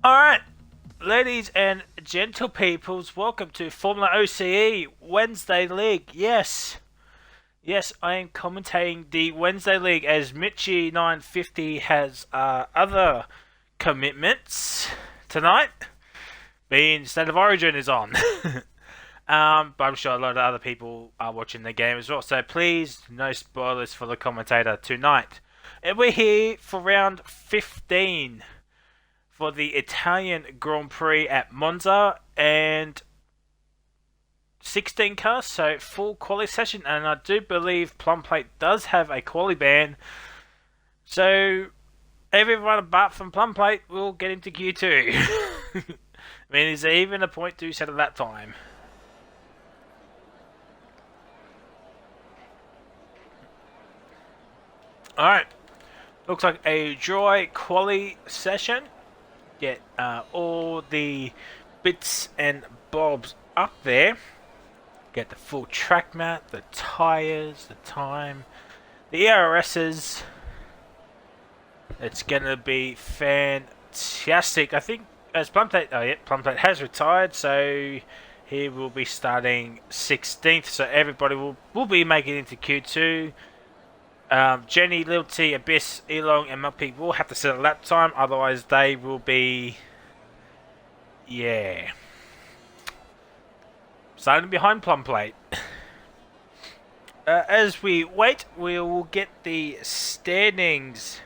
Alright, ladies and gentle peoples, welcome to FormulaOCE Wednesday League. Yes, I am commentating the Wednesday League as Mitchy950 has other commitments tonight, being State of Origin is on. But I'm sure a lot of other people are watching the game as well, so please, no spoilers for the commentator tonight. And we're here for round 15 for the Italian Grand Prix at Monza, and 16 cars, so full quali session, and I do believe Plum Plate does have a quali ban, so everyone apart from Plum Plate will get into Q2. I mean, is there even a point to set at that time? Alright, looks like a dry quali session. Get all the bits and bobs up there. Get the full track map, the tyres, the time, the ERSs. It's gonna be fantastic. I think as Plumplate, Plumplate has retired, so he will be starting 16th. So everybody will be making it into Q2. Jenny, Lil T, Abyss, Elong, and Muppy will have to set a lap time, otherwise they will be, starting behind Plum Plate. As we wait, we will get the standings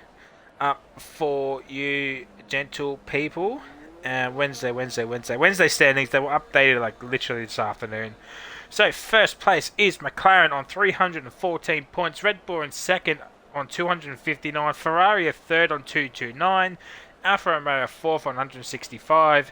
up for you, gentle people. Wednesday standings. They were updated like literally this afternoon. So first place is McLaren on 314 points, Red Bull in second on 259, Ferrari a third on 229, Alfa Romeo fourth on 165,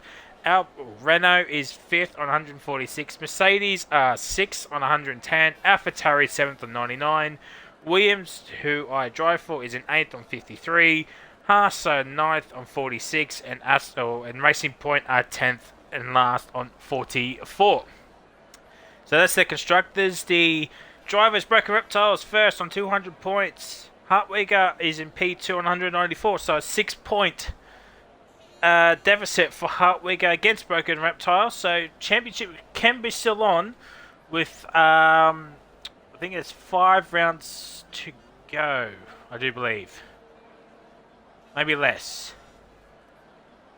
Renault is fifth on 146, Mercedes are sixth on 110, AlphaTauri seventh on 99, Williams, who I drive for, is in eighth on 53, Haas are ninth on 46, and Aston and Racing Point are 10th and last on 44. So that's the constructors. The drivers, Broken Reptiles first on 200 points. Hartwigger is in P2 on 194, so a 6-point deficit for Hartwigger against Broken Reptiles. So championship can be still on with, I think it's 5 rounds to go, I do believe. Maybe less.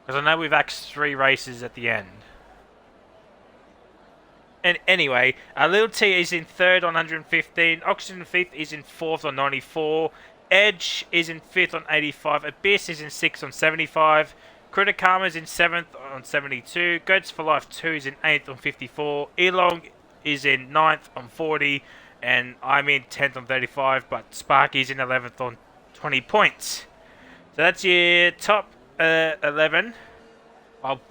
Because I know we've axed 3 races at the end. And anyway, Lil T is in third on 115. Oxygen Fifth is in fourth on 94. Edge is in fifth on 85. Abyss is in sixth on 75. Criticama is in seventh on 72. Goats for Life 2 is in eighth on 54. Elong is in ninth on 40. And I'm in 10th on 35. But Sparky is in 11th on 20 points. So that's your top 11.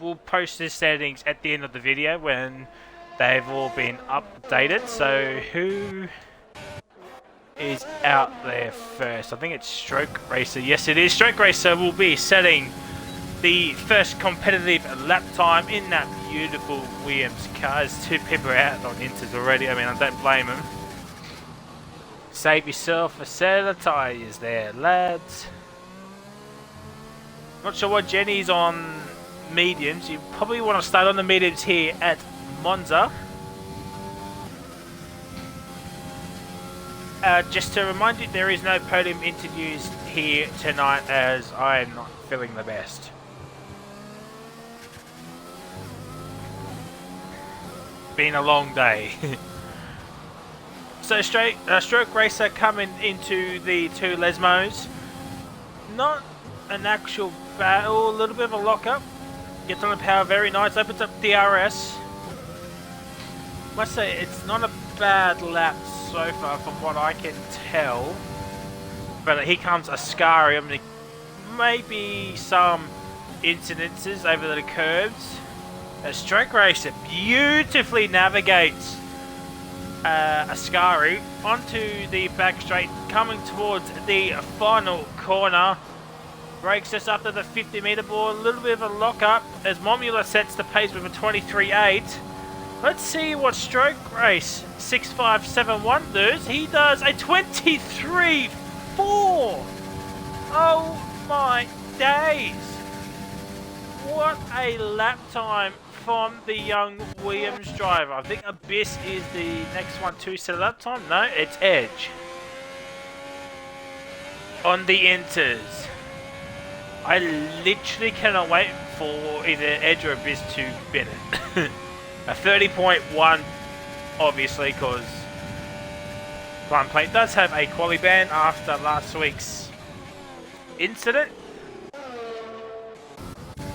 We'll post the standings at the end of the video when they've all been updated. So who is out there first? I think it's Stroke Racer. Yes, it is. Stroke Racer will be setting the first competitive lap time in that beautiful Williams car. There's 2 people out on inters already. I mean, I don't blame them. Save yourself a set of tyres there, lads. Not sure what Jenny's on mediums. You probably want to start on the mediums here at Monza. Just to remind you, there is no podium interviews here tonight as I am not feeling the best. Been a long day. So Stroke Racer coming into the 2 Lesmos. Not an actual battle, a little bit of a lock-up. Gets on the power very nice, opens up DRS. Must say, it's not a bad lap so far from what I can tell. But here comes Ascari. I mean, maybe some incidences over the curbs. A Stroke Racer beautifully navigates Ascari onto the back straight, coming towards the final corner. Brakes just after the 50-meter ball, a little bit of a lock-up as Momula sets the pace with a 23.8. Let's see what Stroke Race 6571 does. He does a 23.4. Oh my days. what a lap time from the young Williams driver. I think Abyss is the next one to set a lap time. No, it's Edge. On the inters. I literally cannot wait for either Edge or Abyss to win it. A 30.1, obviously, because Blind Plate does have a quali ban after last week's incident.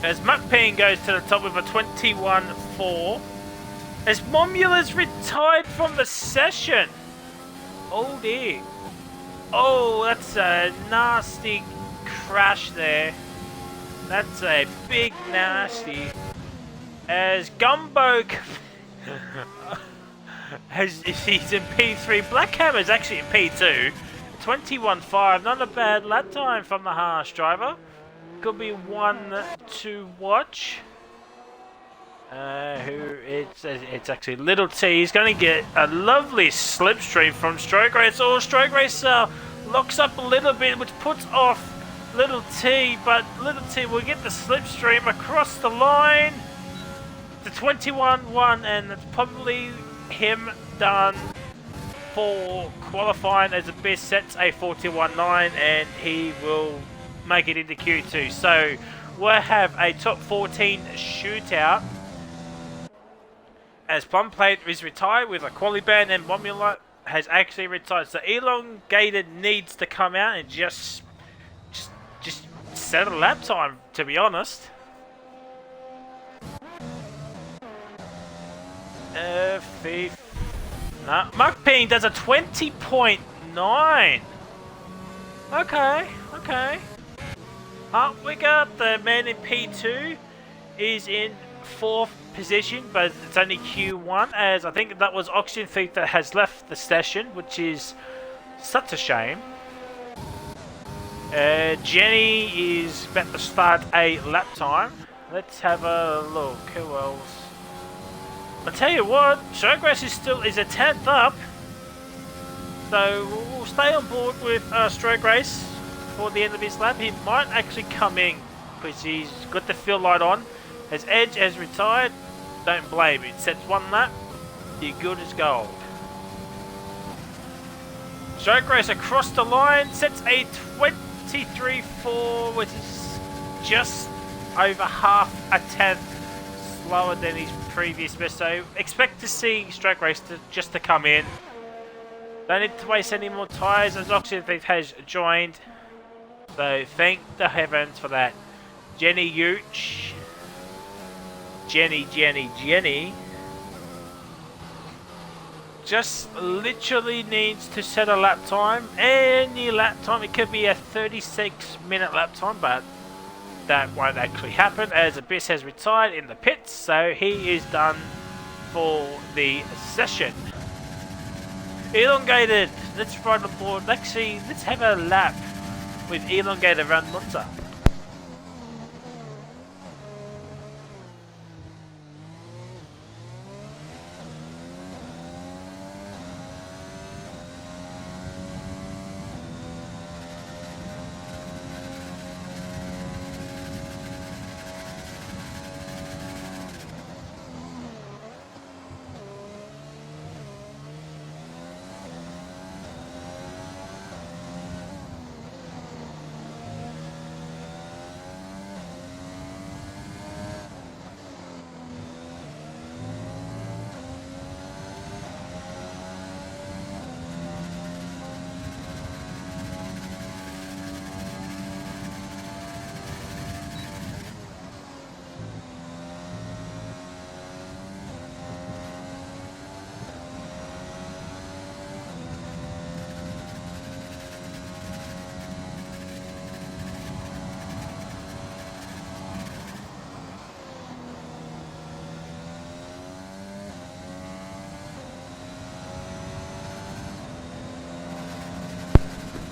As McPean goes to the top with a 21.4. As Momula's retired from the session. Oh dear. Oh, that's a nasty crash there. That's a big nasty. As Gumbo he's in P3. Blackhammer's actually in P2. 21.5. Not a bad lap time from the Harsh driver. Could be one to watch. It's actually Little T. He's going to get a lovely slipstream from Stroke Race. Oh, Stroke Race locks up a little bit, which puts off Little T, but Little T will get the slipstream across the line. The 21.1, and it's probably him done for qualifying, as Abyss sets a 41.9, and he will make it into Q2. So we'll have a top 14 shootout as Plum Plate is retired with a quali ban, and Momula has actually retired. So Elongated needs to come out and just set a lap time, to be honest. Mark Ping does a 20.9. Okay. We got the man in P2 is in 4th position, but it's only Q1, as I think that was Oxygen Thief that has left the session, which is such a shame. Jenny is about to start a lap time. Let's have a look. Who else? I tell you what, Showgrass is a 10th up, so we'll stay on board with Stroke Race for the end of his lap. He might actually come in because he's got the field light on. As Edge has retired, don't blame him. Sets one lap, you're good as gold. Stroke Race across the line, sets a 23.4, which is just over half a tenth slower than his previous best. So expect to see Stroke Race just to come in. Don't need to waste any more tyres, as Oxygen Thief has joined. So thank the heavens for that. Jenny Gooch. Jenny. Just literally needs to set a lap time. Any lap time. It could be a 36-minute lap time, but that won't actually happen, as Abyss has retired in the pits. So he is done for the session. Elongated. Let's ride on board. Actually, let's have a lap with Elongated around Monza.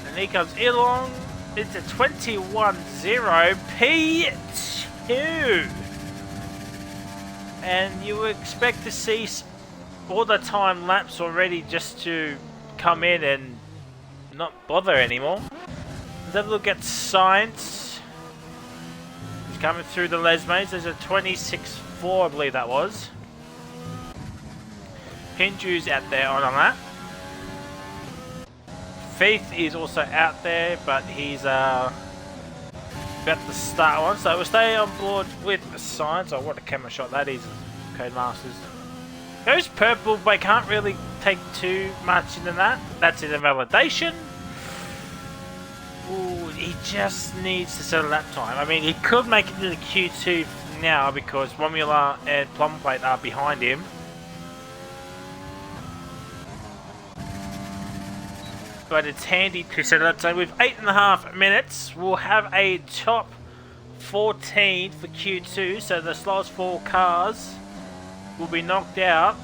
And here comes Elon. It's a 21.0 P2. And you would expect to see all the time lapse already just to come in and not bother anymore. Let's have a look at Science. He's coming through the Les Mays. There's a 26.4, I believe that was. Pinju's out there on a lap. Faith is also out there, but he's about to start one. So we'll stay on board with Science. Oh, what a camera shot that is, Codemasters. Goes purple, but can't really take too much into that. That's in the validation. Ooh, he just needs to set a lap time. I mean, he could make it to the Q2 now because Formula and Plum Plate are behind him. But it's handy to set it up. So with 8.5 minutes, we'll have a top 14 for Q2. So the slowest 4 cars will be knocked out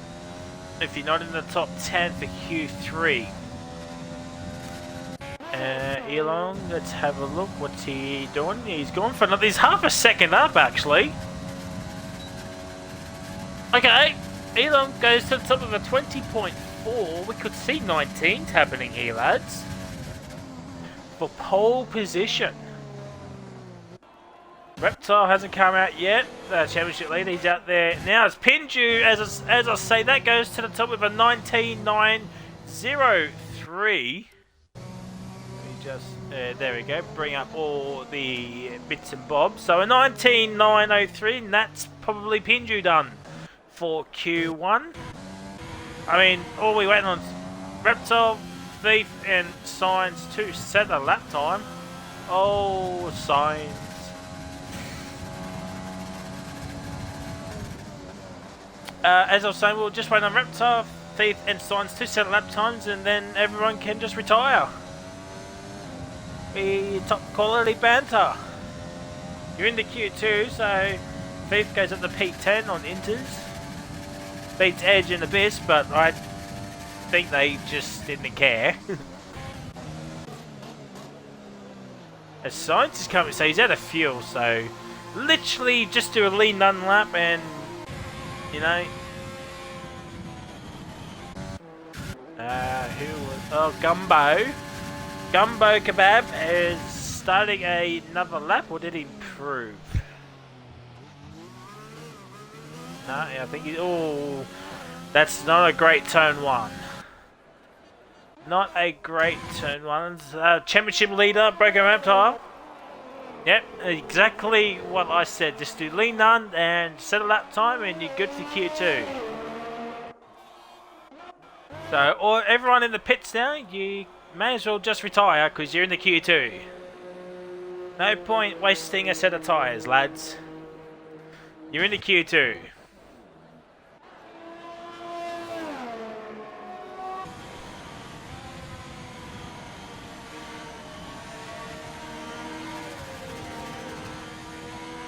if you're not in the top 10 for Q3. Elon, let's have a look. What's he doing? He's gone for another. He's half a second up, actually. Okay, Elon goes to the top of a 20.4. We could see 19s happening here, lads. For pole position. Reptile hasn't come out yet. The championship leader, he's out there now. It's Pinju, as I say, that goes to the top with a 19.903. Just there we go. Bring up all the bits and bobs. So a 19.903, and that's probably Pinju done for Q1. I mean, all we waiting on is Reptile, Thief, and Signs to set a lap time. Oh, Signs. As I was saying, we'll just wait on Reptile, Thief, and Signs to set lap times, and then everyone can just retire. Be top quality banter. You're in the Q2, so Thief goes up to P10 on Inters. Beats Edge and Abyss, but I think they just didn't care. As Science is coming, so he's out of fuel, so literally just do a lean none lap and, you know. Who was, oh, Gumbo Kebab is starting another lap, or did he improve? No, I think he, oh, that's not a great turn 1. Not a great turn 1. Championship leader, Broken Reptile. Yep, exactly what I said. Just do lean none and set a lap time and you're good for Q2. So, or everyone in the pits now, you may as well just retire because you're in the Q2. No point wasting a set of tyres, lads. You're in the Q2.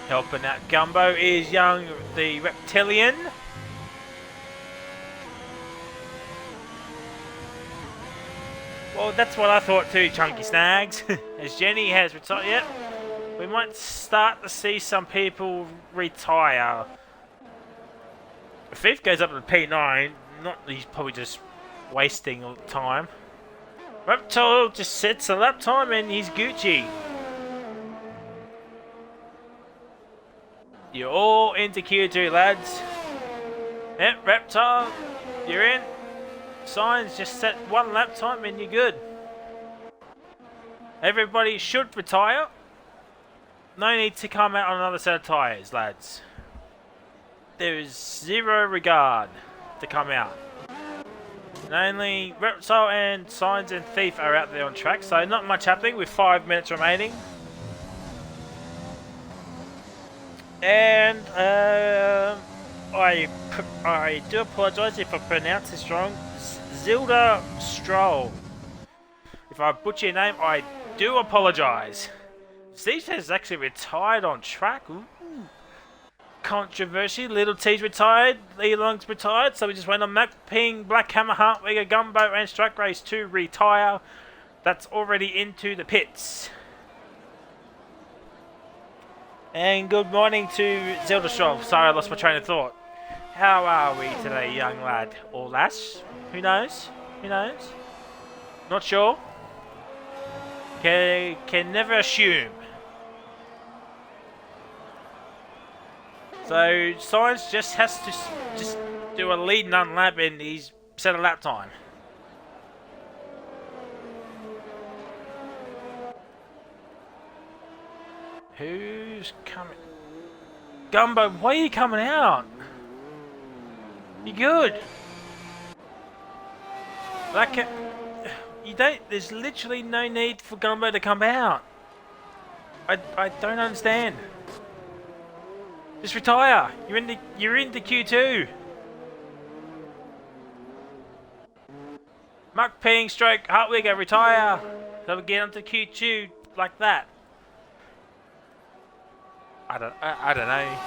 Helping out Gumbo is Young, the Reptilian. Well, that's what I thought too, Chunky Snags. As Jenny has retired, yep, we might start to see some people retire. If Thief goes up to the P9, he's probably just wasting time. Reptile just sets a lap time and he's Gucci. You're all into Q2, lads. Yep, Reptile, you're in. Signs, just set 1 lap time and you're good. Everybody should retire. No need to come out on another set of tyres, lads. There is zero regard to come out. And only Reptile and Signs and Thief are out there on track, so not much happening with 5 minutes remaining. And I do apologise if I pronounce this wrong. Zilda Stroll. If I butcher your name, I do apologise. Steve has actually retired on track. Ooh. Controversy. Little T's retired. Elon's retired. So we just went on Mac Ping, Black Hammer, Hartwigger, Gumbo, and Struck Race to retire. That's already into the pits. And good morning to Zelda Stroll. Sorry, I lost my train of thought. How are we today, young lad or lass? Who knows? Who knows? Not sure. Can never assume. So Science just has to just do a lead and unlap, and he's set a lap time. Who's coming? Gumbo, why are you coming out? You good? Like, you don't. There's literally no need for Gumbo to come out. I don't understand. Just retire. You're in the Q2. Muck Ping stroke Hartwigger retire. So we get onto Q2 like that. I don't know.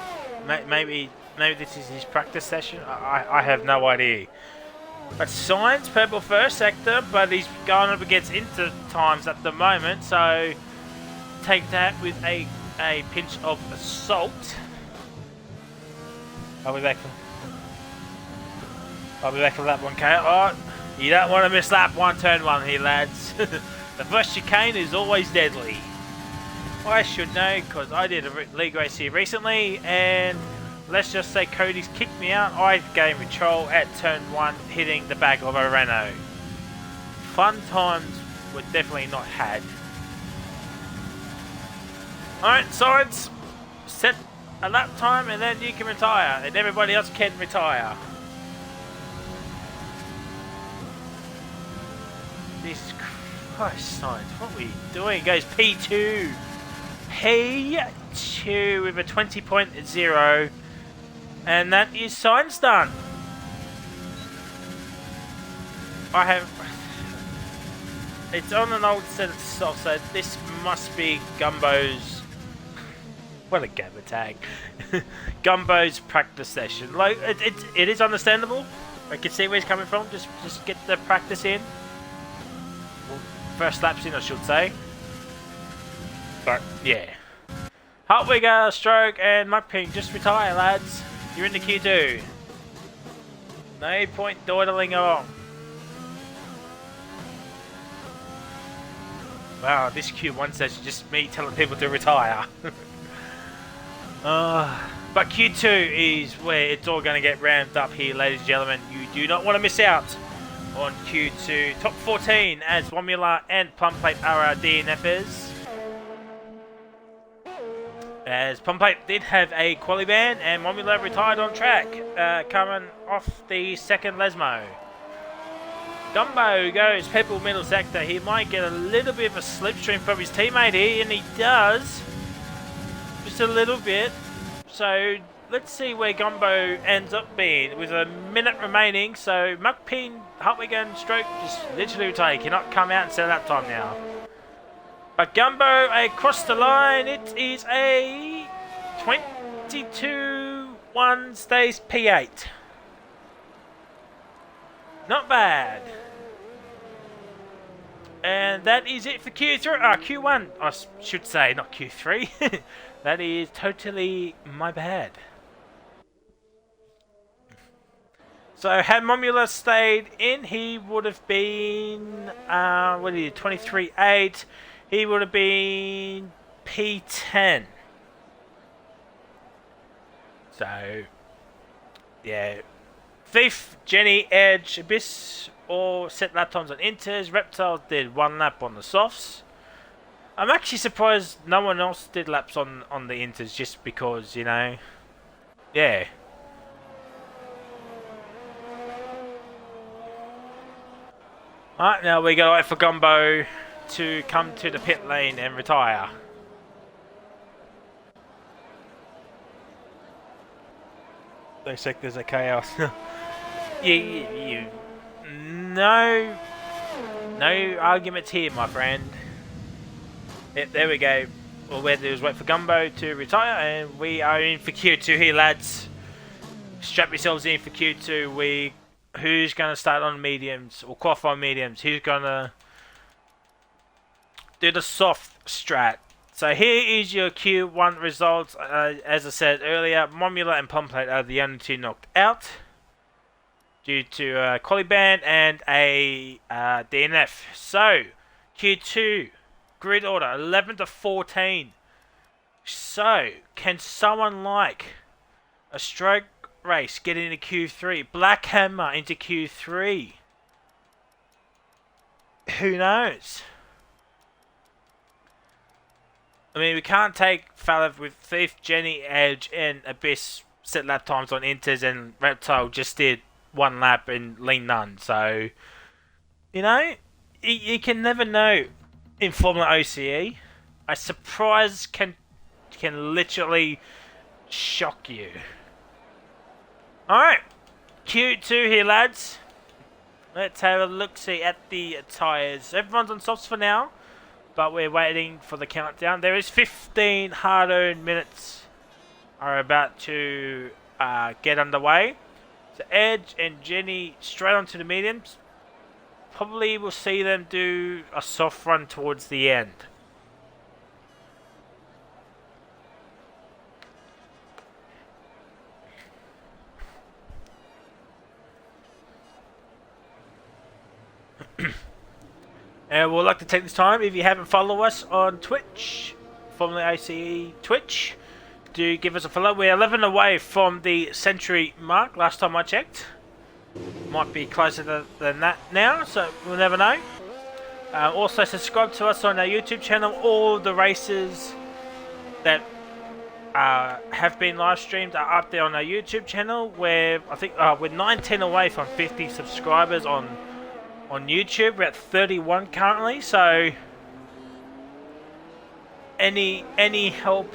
Maybe this is his practice session. I have no idea. But Science purple first sector, but he's going up against Inter times at the moment. So take that with a pinch of salt. I'll be back for lap 1K. Oh, you don't want to miss lap 1, turn 1 here, lads. The first chicane is always deadly. I should know because I did a league race here recently, and let's just say Cody's kicked me out. I gained control at turn 1, hitting the back of a Renault. Fun times were definitely not had. Alright, Science, set a lap time and then you can retire, and everybody else can retire. Jesus Christ, Science, what were you doing? It goes P2. P2 with a 20.0, and that is Science done. I have... It's on an old set of softs, so this must be Gumbo's... What a gabba tag. Gumbo's practice session. Like, it is understandable. I can see where he's coming from. Just get the practice in. Well, first laps in, I should say. But, yeah. Hartwigger, stroke, and Muckping, just retire, lads. You're in the Q2. No point dawdling on. Wow, this Q1 session just me telling people to retire. But Q2 is where it's all going to get ramped up here, ladies and gentlemen. You do not want to miss out on Q2. Top 14 as Formula and Plum Plate are our DNFers. As Plum Plate did have a quali ban and Formula retired on track, coming off the second Lesmo. Gumbo goes purple middle sector. He might get a little bit of a slipstream from his teammate here, and he does. Just a little bit. So let's see where Gumbo ends up being with a minute remaining. So Muckpin, Hartwigger and Stroke just literally retire. He cannot come out and set that time now. But Gumbo across the line, it is a 22-1, stays P8. Not bad. And that is it for Q1, I should say, not Q3. That is totally my bad. So had Momula stayed in, he would have been, 23.8. He would have been P10. So, yeah. Thief, Jenny, Edge, Abyss all set lap times on Inters. Reptiles did 1 lap on the softs. I'm actually surprised no one else did laps on the Inters, just because, you know. Yeah. Alright, now we gotta wait for Gumbo to come to the pit lane and retire. Those sectors are chaos. No arguments here, my friend. Yep, there we go. All we have to do is wait for Gumbo to retire, and we are in for Q2 here, lads. Strap yourselves in for Q2. Who's going to start on mediums or qualify on mediums? Who's going to do the soft strat? So here is your Q1 results. As I said earlier, Momula and Plumplate are the only two knocked out due to a quali ban and a DNF. So Q2 grid order 11 to 14. So can someone like A stroke race getting into Q3. Black Hammer into Q3. Who knows? I mean, we can't take Falav with Thief, Jenny, Edge, and Abyss set lap times on Inters, and Reptile just did one lap and Lean none. So, you know, you can never know in Formula OCE. A surprise can literally shock you. Alright, Q2 here, lads. Let's have a look-see at the tyres. Everyone's on softs for now, but we're waiting for the countdown. There is 15 hard-earned minutes are about to get underway. So Edge and Jenny straight onto the mediums. Probably we'll see them do a soft run towards the end. And we'd like to take this time, if you haven't followed us on Twitch, FormulaOCE Twitch, do give us a follow. We're 11 away from the century mark, last time I checked. Might be closer than that now, so we'll never know. Also subscribe to us on our YouTube channel. All the races that have been live streamed are up there on our YouTube channel, where I think we're 19 away from 50 subscribers on YouTube. We're at 31 currently, so any help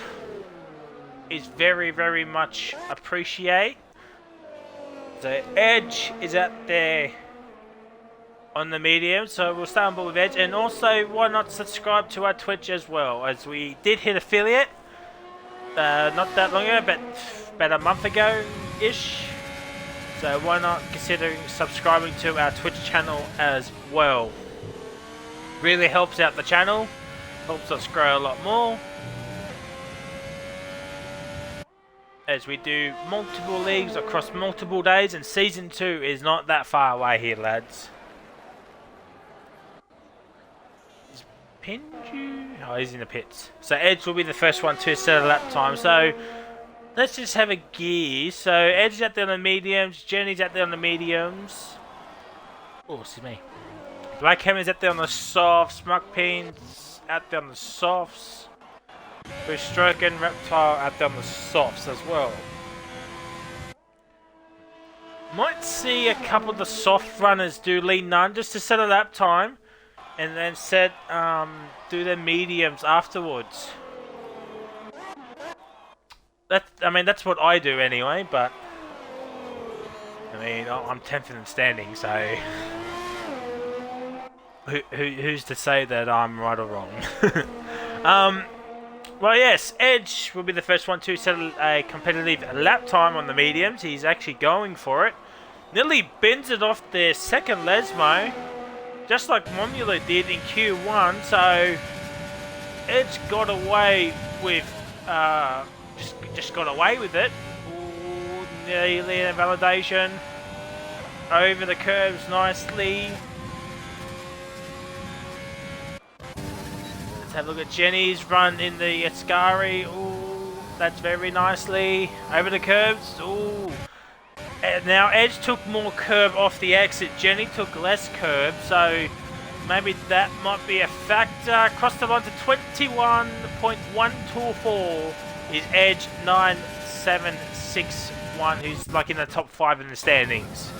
is very, very much appreciated. So Edge is out there on the medium, so we'll start on board with Edge. And also, why not subscribe to our Twitch as well, as we did hit affiliate not that long ago, but about a month ago-ish. So why not consider subscribing to our Twitch channel as well. Really helps out the channel, helps us grow a lot more, as we do multiple leagues across multiple days, and Season 2 is not that far away here, lads. Is Pinju? Oh, he's in the pits. So Edge will be the first one to set a lap time. So let's just have a gear. So Edge is out there on the mediums, Jenny's out there on the mediums. Oh, excuse me. Black Hammer's out there on the softs, Muckpin's out there on the softs. With Stroke and Reptile out there on the softs as well. Might see a couple of the soft runners do lead none just to set a lap time, and then do their mediums afterwards. I mean that's what I do anyway, but I mean I'm 10th in the standing, so who's to say that I'm right or wrong? Well, yes, Edge will be the first one to set a competitive lap time on the mediums. He's actually going for it. Nearly bends it off their second Lesmo, just like Monza did in Q1. So Edge got away with, just got away with it. Ooh, nearly a validation. Over the curves nicely. Have a look at Jenny's run in the Ascari. Ooh, that's very nicely. Over the curves. Ooh. And now Edge took more curve off the exit. Jenny took less curve, so maybe that might be a factor. Across the line to 21.124 is Edge 9761, who's like in the top 5 in the standings.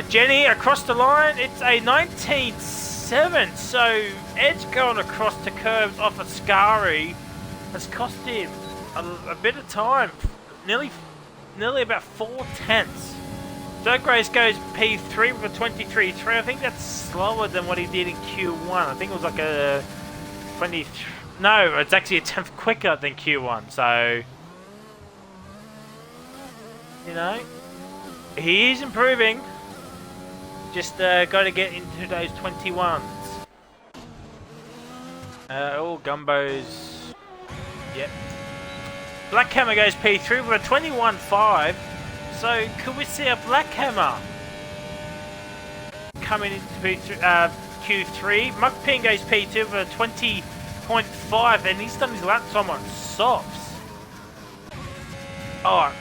Jenny across the line, it's a 19.7, so Edge going across the curves off Ascari has cost him a bit of time, nearly about 4/10. Dirk Race goes P3 with a 23.3. I think that's slower than what he did in Q1. I think it was like a 23. No, it's actually a 10th quicker than Q1. So, you know, he is improving. Just got to get into those 21s. All Gumbos. Yep. Black Hammer goes P3 with a 21.5. So could we see a Black Hammer coming into Q3? Muckpin goes P2 with a 20.5, and he's done his lap time on softs. Oh,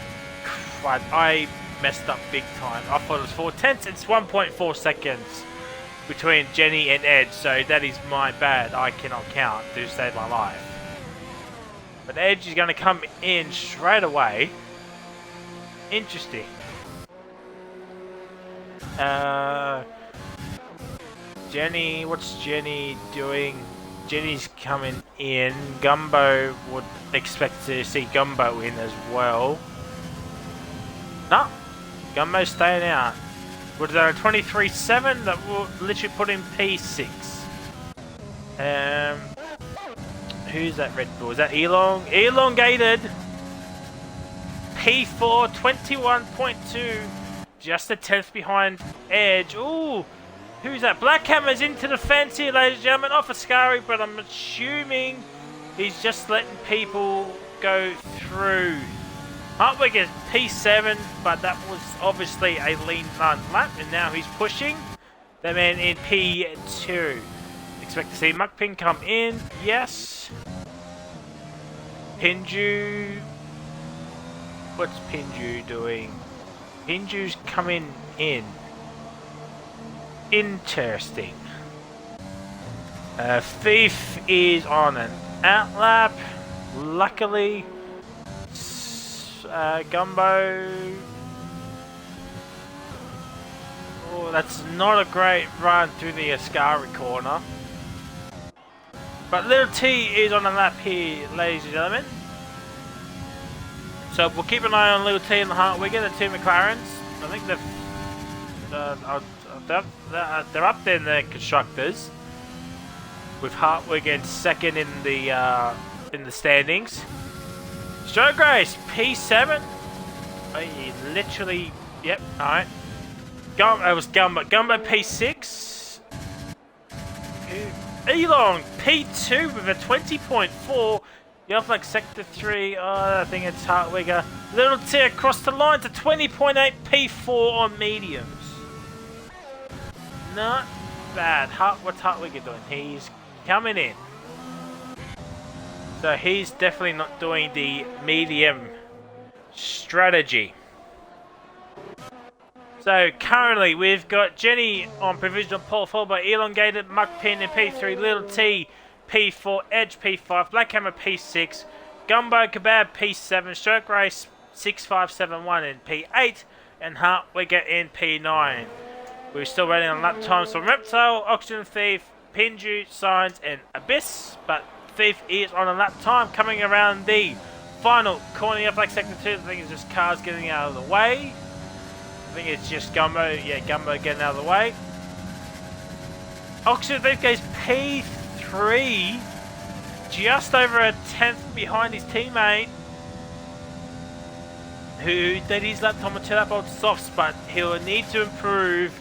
crud. I messed up big time. I thought it was 4 tenths. It's 1.4 seconds between Jenny and Edge, so that is my bad. I cannot count to save my life. But Edge is going to come in straight away. Interesting. Jenny, what's Jenny doing? Jenny's coming in. Gumbo would expect to see Gumbo in as well. No, Gumbo's staying out. With a 23.7 that will literally put him P6. Who's that Red Bull? Is that Elongated. P4, 21.2. Just a tenth behind Edge. Ooh. Who's that? Blackhammer's into the fence here, ladies and gentlemen. Off Ascari, but I'm assuming he's just letting people go through. Hartwig is P7, but that was obviously a lean run lap, and now he's pushing the man in P2. Expect to see Mukpin come in. Yes. Pinju. What's Pinju doing? Pinju's coming in. Interesting. Thief is on an out lap. Luckily, Gumbo. Oh, that's not a great run through the Ascari corner. But Little T is on a lap here, ladies and gentlemen. So we'll keep an eye on Little T and the Hartwigger, the two McLarens. I think they're up there in the constructors, with Hartwig in second in the standings. Stroke race P7. Oh, he literally, yep. All right. It was Gumbo P6. Elon P2 with a 20.4. Yelflex Sector 3. Oh, I think it's Hartwigger. Little T across the line to 20.8 P4 on mediums. Not bad. What's Hartwigger doing? He's coming in. So he's definitely not doing the medium strategy. So currently we've got Jenny on provisional pole, followed by Elongated, Mukpin in P3, Little T P4, Edge P5, Blackhammer P6, Gumbo Kebab P7, Stroke Race 6571 in P8, and Hartwigger in P9. We're still waiting on lap times for Reptile, Oxygen Thief, Pinju, Signs, and Abyss, but Thief is on a lap time coming around the final corner of like Sector 2. I think it's just cars getting out of the way. I think it's just Gumbo, yeah, Gumbo getting out of the way. Oxygen Thief goes P3, just over a tenth behind his teammate, who did his lap time on 2 lap old softs, but he'll need to improve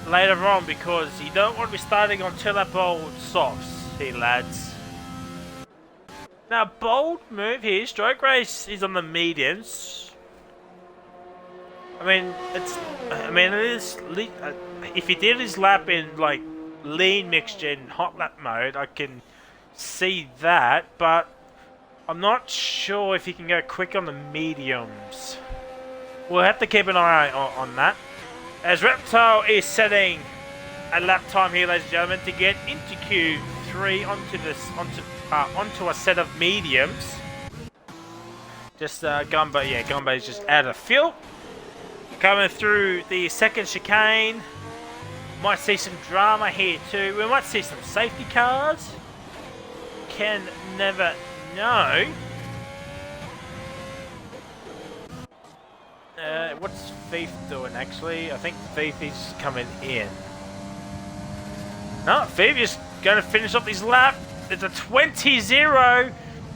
later on, because you don't want to be starting on 2 lap old softs here, lads. Now, bold move here. Stroke Race is on the mediums. it is. If he did his lap in like lean mixture in hot lap mode, I can see that, but I'm not sure if he can go quick on the mediums. We'll have to keep an eye on that. As Reptile is setting a lap time here, ladies and gentlemen, to get into Q3 onto a set of mediums. Just Gumbo, yeah, Gumbo is just out of fuel. Coming through the second chicane. Might see some drama here too. We might see some safety cars. Can never know. What's Thief doing actually? I think Thief is coming in. No, Thief is going to finish off his lap. It's a 20-0.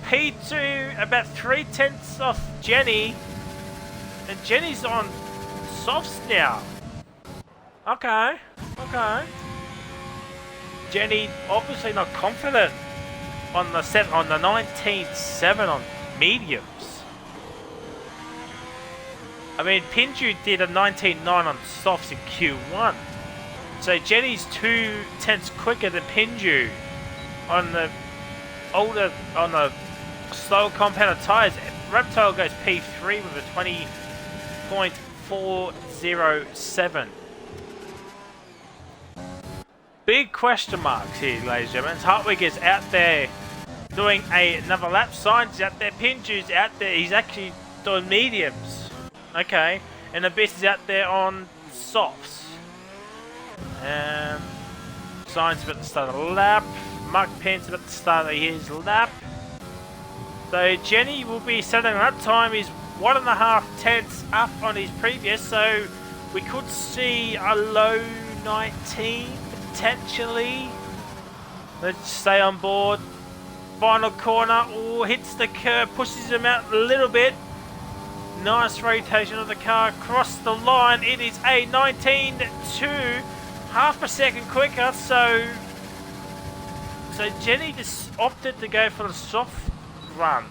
P2 about 3/10 off Jenny. And Jenny's on softs now. Okay. Jenny obviously not confident on the 19.7 on mediums. I mean, Pinju did a 19.9 on softs in Q1. So Jenny's 2/10 quicker than Pinju on the slow compounded tyres. Reptile goes P3 with a 20.407. Big question marks here, ladies and gentlemen. Hartwig is out there doing another lap. Science is out there. Pinju's out there. He's actually doing mediums. Okay. And Abyss is out there on softs. Science is about to start a lap. Mark Pence is about to start his lap. So Jenny will be setting lap time. He's 1.5 tenths up on his previous. So we could see a low 19 potentially. Let's stay on board. Final corner. Oh, hits the curb. Pushes him out a little bit. Nice rotation of the car across the line. It is a 19.2, half a second quicker. So Jenny just opted to go for the soft run.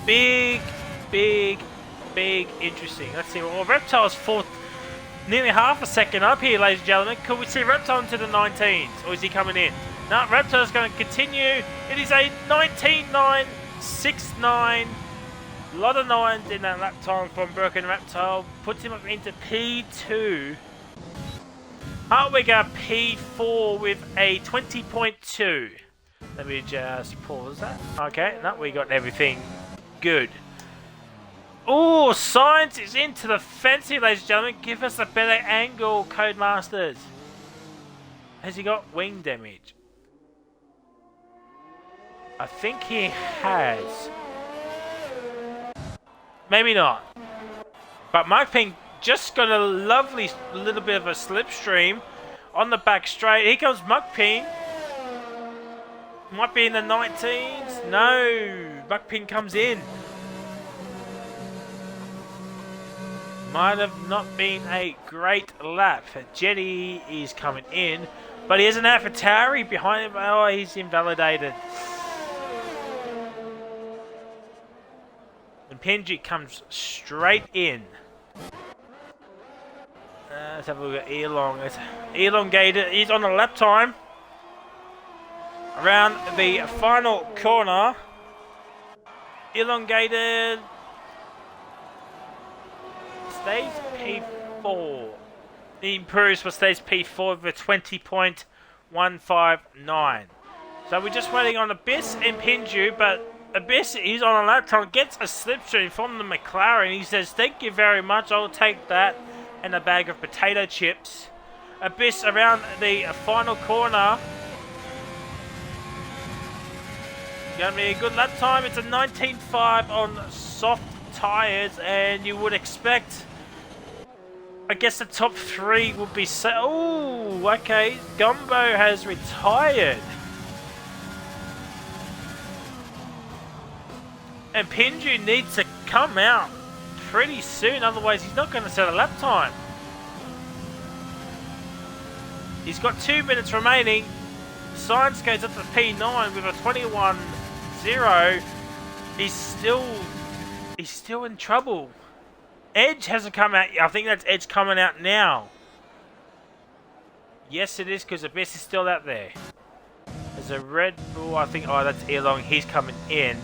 Big interesting. Let's see. Well, Reptile's fourth, nearly half a second up here, ladies and gentlemen. Could we see Reptile into the 19s, or is he coming in? No, Reptile's going to continue. It is a 19.969. A lot of nines in that lap time from Broken Reptile. Puts him up into P2. Hartwig P4 with a 20.2. Let me just pause that. Okay, no, we got everything good. Oh, Science is into the fence here, ladies and gentlemen. Give us a better angle, Codemasters. Has he got wing damage? I think he has. Maybe not. But Mike Ping just got a lovely little bit of a slipstream on the back straight. Here comes Muk Ping. Might be in the 19s. No, Muk Ping comes in. Might have not been a great lap. Jetty is coming in, but he has an AlphaTauri behind him. Oh, he's invalidated. And Pinji comes straight in. Let's have a look at Elong. Elongated. He's on the lap time. Around the final corner. Elongated. Stays P4. He improves but stays P4 with a 20.159. So we're just waiting on Abyss and Pinju, but Abyss is on a lap time, gets a slipstream from the McLaren. He says, "Thank you very much, I'll take that," and a bag of potato chips. Abyss around the final corner. Gonna be a good lap time. It's a 19.5 on soft tyres, and you would expect, I guess, the top three would be oh, okay. Gumbo has retired. And Pinju needs to come out pretty soon, otherwise he's not going to set a lap time. He's got 2 minutes remaining. Science goes up to P9 with a 21.0. He's still in trouble. Edge hasn't come out. I think that's Edge coming out now. Yes, it is, because Abyss is still out there. There's a Red Bull. I think. Oh, that's Elong. He's coming in.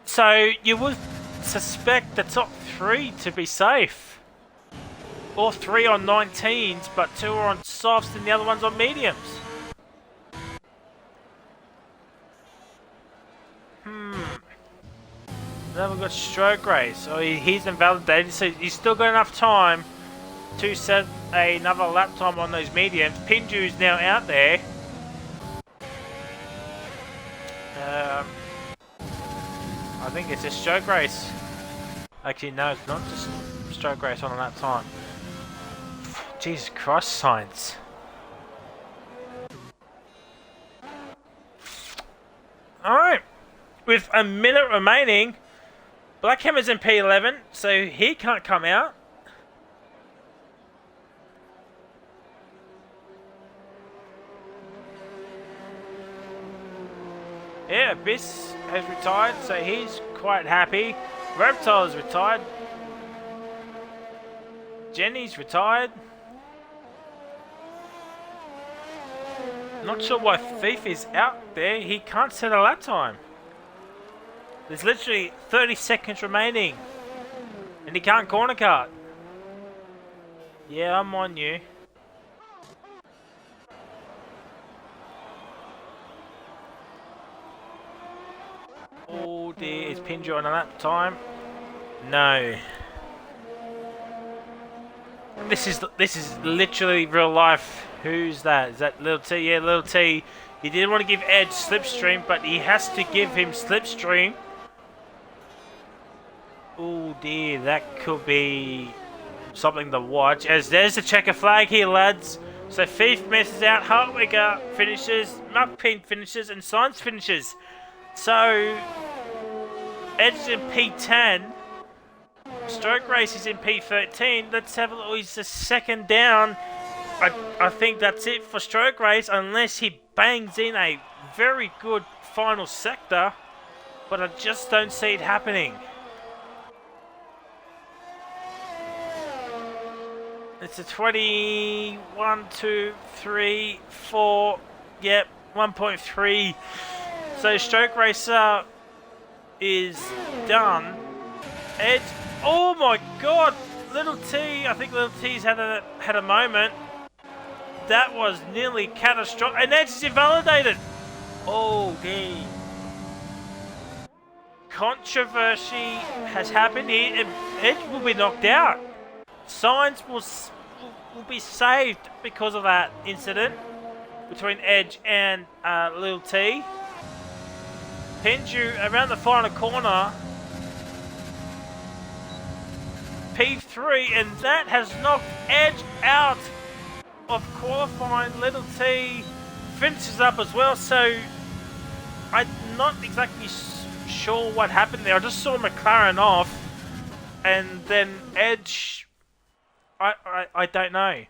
So you would suspect the top three to be safe. All three on 19s, but two are on softs and the other one's on mediums. Never got stroke race. Oh, he's invalidated, so he's still got enough time to set another lap time on those mediums. Pinju's now out there. I think it's a stroke race. Actually, no, it's not just stroke race on a lap time. Jesus Christ, Science. Alright. With a minute remaining, Blackhammer's in P11, so he can't come out. Yeah, Abyss has retired, so he's quite happy. Reptile's retired. Jenny's retired. Not sure why Thief is out there. He can't set a lap time. There's literally 30 seconds remaining. And he can't corner cut. Yeah, I'm on you. Oh dear, is Pinjo on a lap time? No. This is literally real life. Who's that? Is that Lil T? Yeah, Lil T. He didn't want to give Edge slipstream, but he has to give him slipstream. Oh dear, that could be something to watch. As there's a checker flag here, lads. So Thief misses out, Hartwigger finishes, Muckpin finishes, and Science finishes. So Edge is in P10. Stroke Race is in P13. Let's have a look. He's the second down. I think that's it for Stroke Race, unless he bangs in a very good final sector. But I just don't see it happening. It's a 21, 2, 3, 4. Yep, 1.3. So Stroke Racer is done. Edge. Oh my God, Little T. I think Little T's had a moment. That was nearly catastrophic. And Edge is invalidated. Oh dear. Controversy has happened here, and Edge will be knocked out. Signs will be saved because of that incident between Edge and Lil T. Pinju around the final corner. P3, and that has knocked Edge out of qualifying. Little T finishes up as well, so I'm not exactly sure what happened there. I just saw McLaren off, and then Edge, I don't know.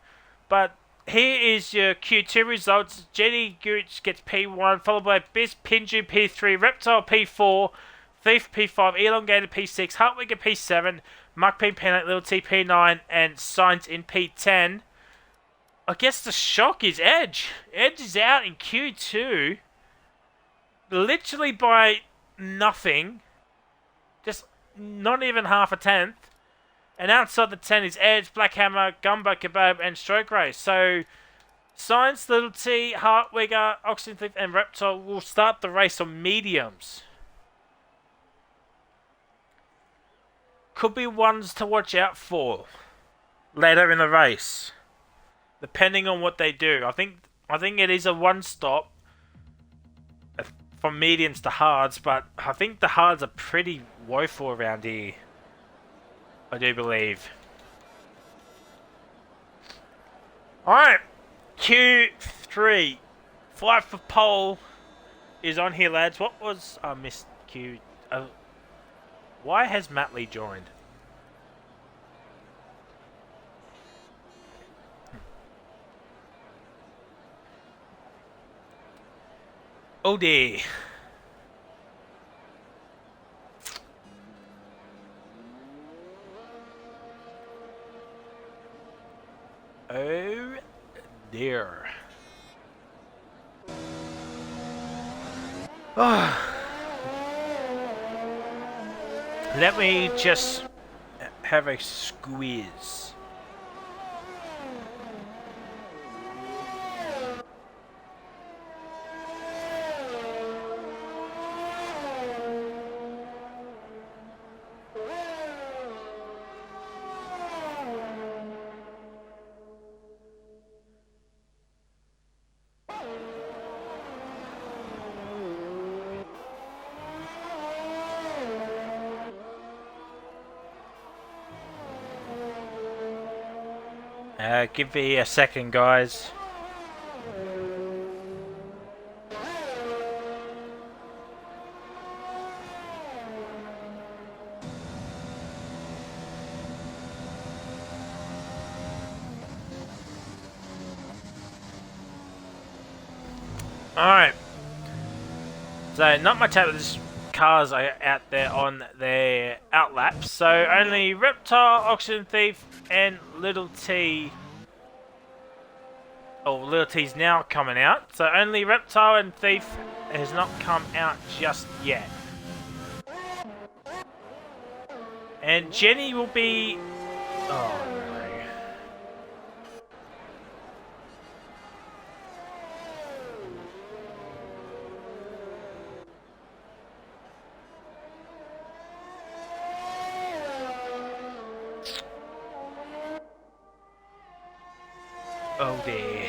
But here is your Q2 results. Jenny Gooch gets P1, followed by Biz Pinju P3, Reptile P4, Thief P5, Elongated P6, Hartwigger P7, Muck P8, Little T P9, and Science in P10. I guess the shock is Edge. Edge is out in Q2, literally by nothing, just not even half a tenth. And outside the 10 is Edge, Black Hammer, Gumbo Kebab, and Stroke Race. So Science, Little T, Hartwigger, Oxygen Thief, and Reptile will start the race on mediums. Could be ones to watch out for later in the race, depending on what they do. I think it is a one-stop from mediums to hards, but I think the hards are pretty woeful around here. I do believe. Alright, Q3. Fight for pole is on here, lads. What was... I missed Q... why has Matt Lee joined? Oh dear. Oh dear. Let me just have a squeeze. Give me a second, guys. Alright. So, not much out of this cars are out there on their outlaps. So, only Reptile, Oxygen Thief, and Little T Oh, Little T's now coming out. So only Reptile and Thief has not come out just yet. And Jenny will be... Oh, no. Oh dear.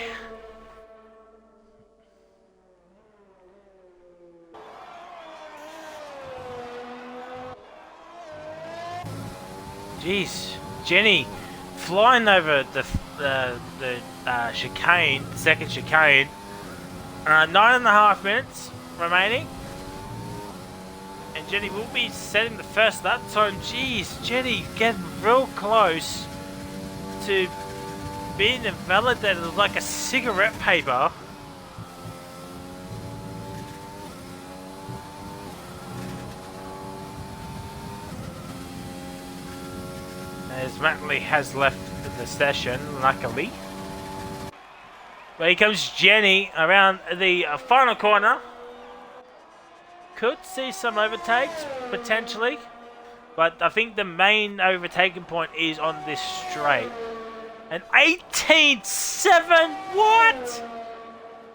Jeez, Jenny flying over the chicane, second chicane. 9.5 minutes remaining, and Jenny will be setting the first lap time. Jeez, Jenny getting real close to being invalidated like a cigarette paper. As Matley has left the session, luckily. But here comes Jenny around the final corner. Could see some overtakes, potentially. But I think the main overtaking point is on this straight. An 18.7, what?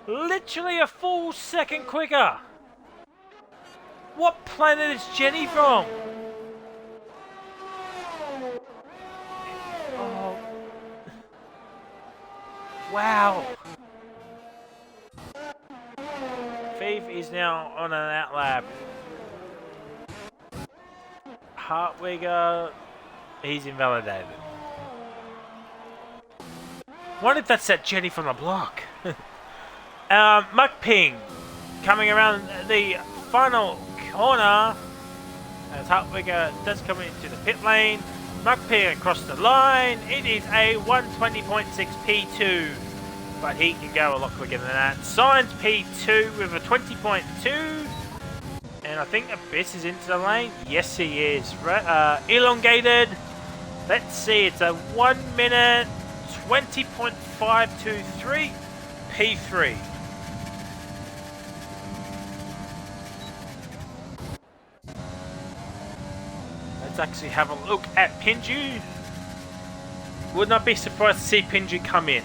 Literally a full second quicker. What planet is Jenny from? Oh. Wow. Thief is now on an outlap. Hartwigger, he's invalidated. What if that's that Jenny from the block? Muckping coming around the final corner as Hartwigger does come into the pit lane. Muckping across the line. It is a 120.6 P2, but he can go a lot quicker than that. Signs P2 with a 20.2, and I think Abyss is into the lane. Yes, he is. Elongated. Let's see. It's a 1 minute 20.523 P3. Let's actually have a look at Pinju. Would not be surprised to see Pinju come in.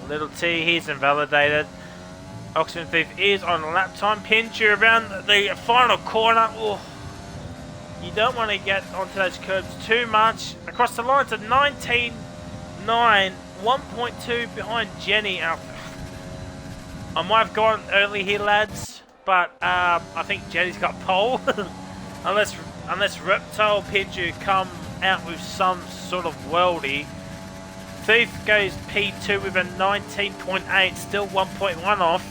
Little T, he's invalidated. Oxygen Thief is on lap time. Pinju around the final corner. Oh, you don't want to get onto those curbs too much. Across the line to 19.9, 1.2 behind Jenny. I might have gone early here, lads, but I think Jenny's got pole. unless Reptile Pinju come out with some sort of worldie. Thief goes P2 with a 19.8, still 1.1 off.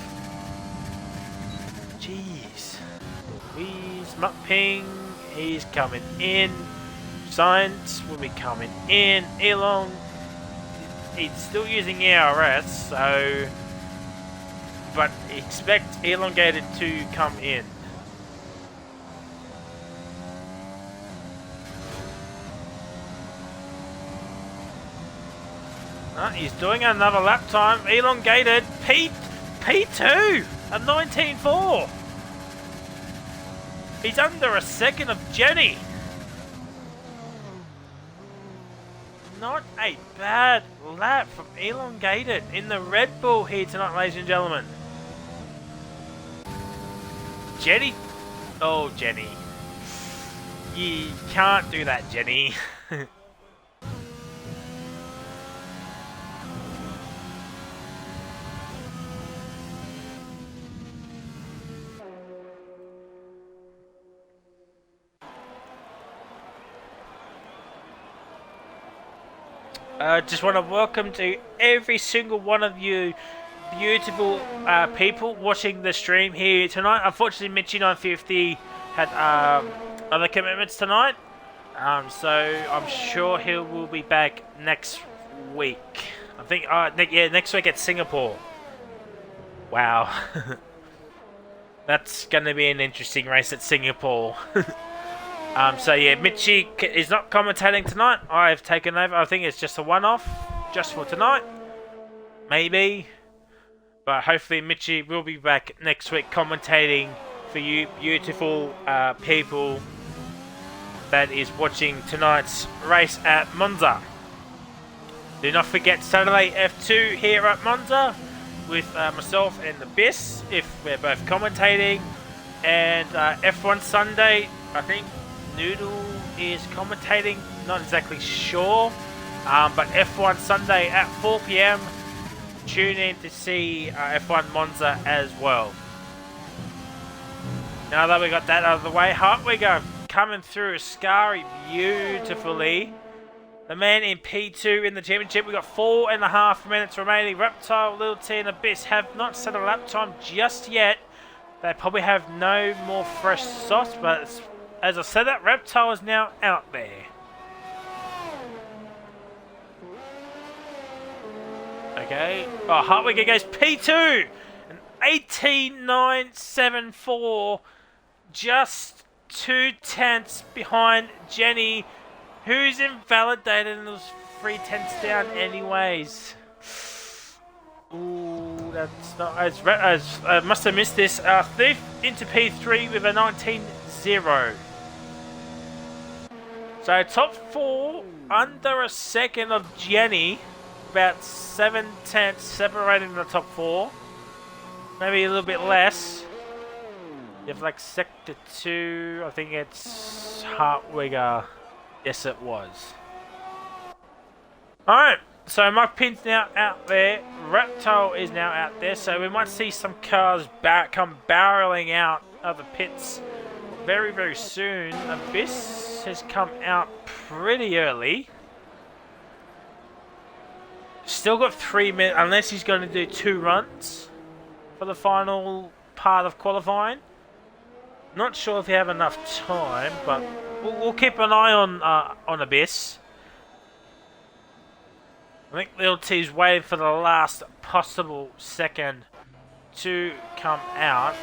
Jeez. Louise Muckping, he's coming in. Science will be coming in. Elon, he's still using ERS, so... but expect Elongated to come in. He's doing another lap time. Elongated P2 at 19.4. He's under a second of Jenny. Not a bad lap from Elongated in the Red Bull here tonight, ladies and gentlemen. Jenny. Oh, Jenny. You can't do that, Jenny. Just want to welcome to every single one of you beautiful people watching the stream here tonight. Unfortunately, Mitchie 950 had other commitments tonight, so I'm sure he will be back next week. I think, next week at Singapore. Wow. That's going to be an interesting race at Singapore. So yeah, Mitchie is not commentating tonight. I've taken over. I think it's just a one-off. just for tonight. Maybe. But hopefully Mitchie will be back next week commentating for you beautiful people that is watching tonight's race at Monza. Do not forget Saturday F2 here at Monza with myself and the Biss, if we're both commentating. And F1 Sunday, I think Noodle is commentating, not exactly sure. But F1 Sunday at 4 PM, tune in to see F1 Monza as well. Now that we got that out of the way, Hartwigger coming through Ascari beautifully. The man in P2 in the championship. We got 4.5 minutes remaining. Reptile, Little T, and Abyss have not set a lap time just yet. They probably have no more fresh sauce, but as I said, that Reptile is now out there. Okay. Oh, Hartwigger goes P2, an 18.974, just 2/10 behind Jenny, who's invalidated and was 3/10 down anyways. Ooh, that's not as I must have missed this. Thief into P3 with a 19.0. So top 4 under a second of Jenny, about 7/10 separating the top 4. Maybe a little bit less. You have like sector 2, I think it's Hartwigger. Yes, it was. Alright, so Mark Pin's now out there. Reptile is now out there, so we might see some cars come barreling out of the pits very, very soon. Abyss has come out pretty early. Still got 3 minutes, unless he's going to do 2 runs for the final part of qualifying. Not sure if you have enough time, but we'll keep an eye on Abyss. I think Lil T's waiting for the last possible second to come out.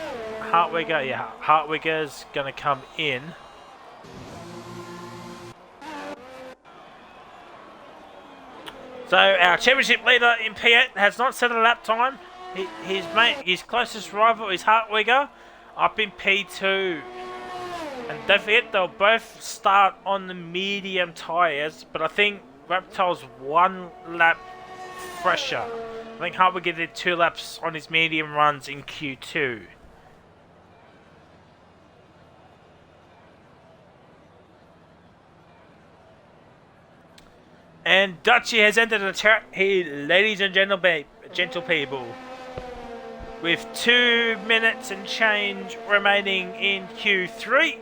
Hartwigger, yeah, Hartwigger's gonna come in. So our championship leader in P8 has not set a lap time. His closest rival is Hartwigger, up in P2. And don't forget, they'll both start on the medium tyres, but I think Reptile's 1 lap fresher. I think Hartwigger did 2 laps on his medium runs in Q2. And Dutchie has entered the chat here, ladies and gentle people. With 2 minutes and change remaining in Q3.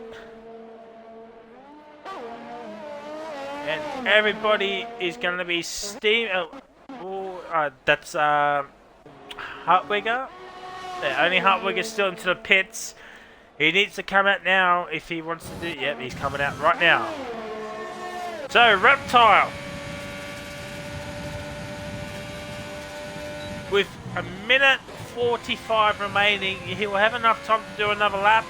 And everybody is going to be steam. That's Hartwigger. Yeah, only Hartwigger's still into the pits. He needs to come out now if he wants to do it. Yep, he's coming out right now. So, Reptile. With 1:45 remaining, he will have enough time to do another lap.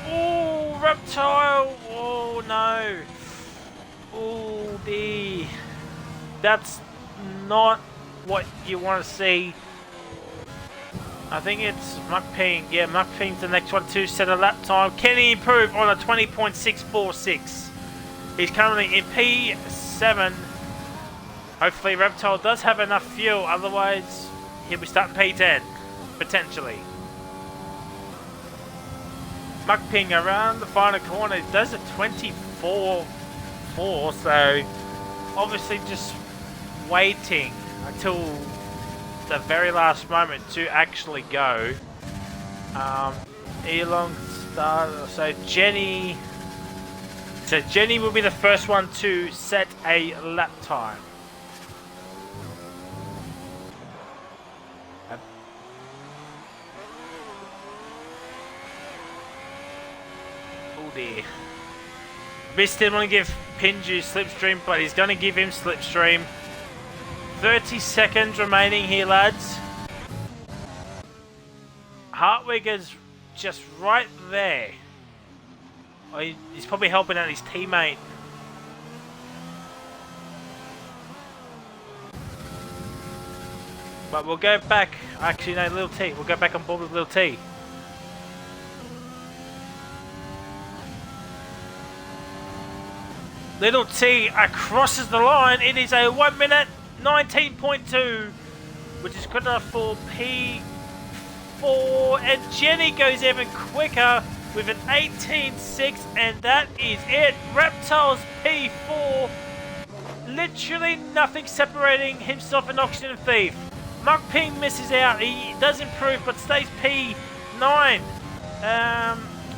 Oh, Reptile! Oh no! Oh dear! That's not what you want to see. I think it's Mukping. Yeah, Mukping's the next one to set a lap time. Can he improve on a 20.646? He's currently in P7. Hopefully Reptile does have enough fuel, otherwise he'll be starting P10, potentially. Mukping around the final corner does a 24.4, so obviously just waiting until the very last moment to actually go. Elon started, so Jenny will be the first one to set a lap time. Biss didn't want to give Pinju slipstream, but he's going to give him slipstream. 30 seconds remaining here, lads. Hartwigger's just right there. Oh, he's probably helping out his teammate. But we'll go back. Actually, no, Little T. We'll go back on board with Little T. Little T crosses the line. It is a 1 minute 19.2, which is good enough for P4. And Jenny goes even quicker with an 18.6, and that is it. Reptiles P4. Literally nothing separating himself and Oxygen Thief. Muck Ping misses out. He does improve, but stays P9.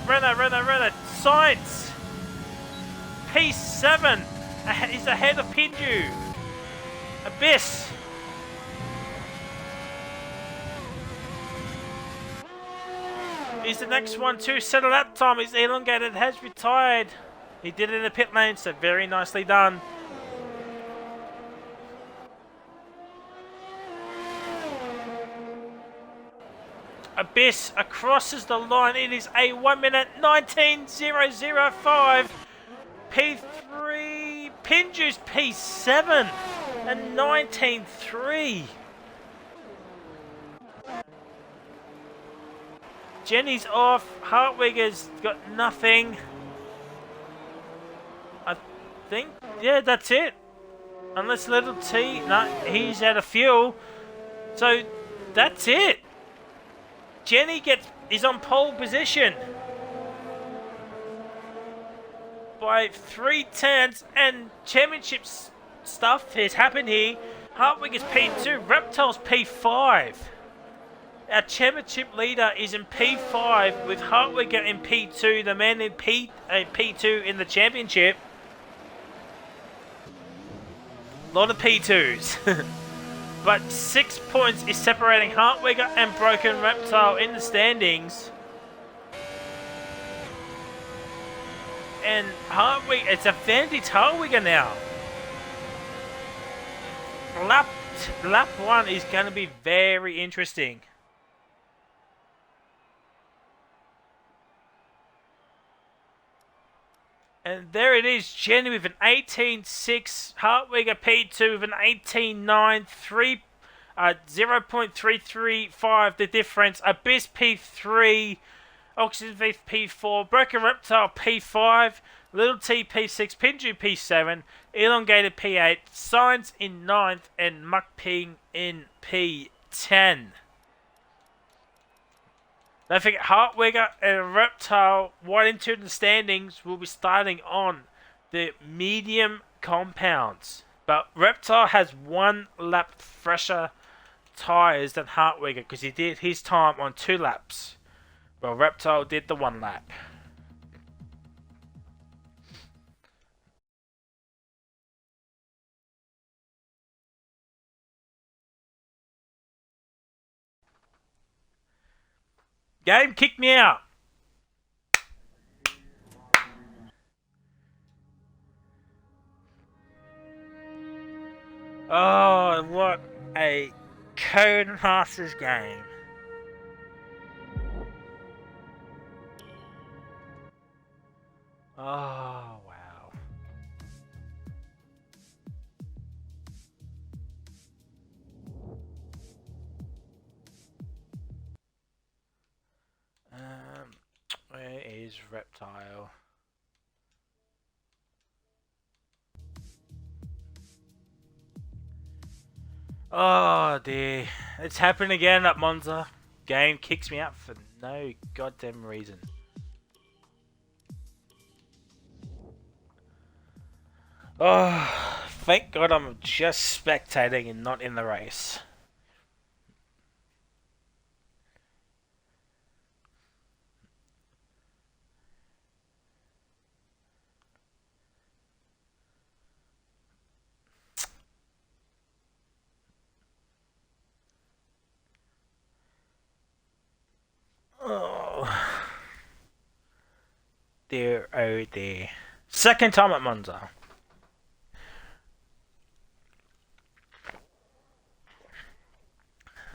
Renner. Science. P7. He's ahead of Pinju. Abyss. He's the next one to settle that time. His elongated has retired. He did it in the pit lane, so very nicely done. Abyss crosses the line. It is a 1 minute 19.005. P3. Pinju's P7 and 19.3. Jenny's off. Hartwigger's got nothing. I think, yeah, that's it. Unless Little T, no, he's out of fuel. So that's it. Jenny is on pole position by 3 turns, and championship stuff has happened here. Hartwigger's P2, Reptile's P5. Our championship leader is in P5 with Hartwigger in P2, the man in P2 in the championship. A lot of P2s. But 6 points is separating Hartwigger and Broken Reptile in the standings. And Hartwigger, it's advantage Hartwigger now. Lap 1 is going to be very interesting. And there it is, Jenny with an 18.6, Hartwigger P2 with an 18.9, 0.335 the difference, Abyss P3, Oxygen Thief P4, Broken Reptile P5, Little T P6, Pinju P7, Elongated P8, Science in 9th, and Muck Ping in P10. Don't forget, Hartwigger and Reptile, 1 and 2 in the standings, will be starting on the medium compounds. But Reptile has 1 lap fresher tyres than Hartwigger because he did his time on 2 laps. Well, Reptile did the 1 lap. Game kicked me out. Oh, what a Codemasters game. Oh, wow. Where is Reptile? Oh dear. It's happened again at Monza. Game kicks me out for no goddamn reason. Oh, thank God I'm just spectating and not in the race. Oh dear, oh dear. Second time at Monza.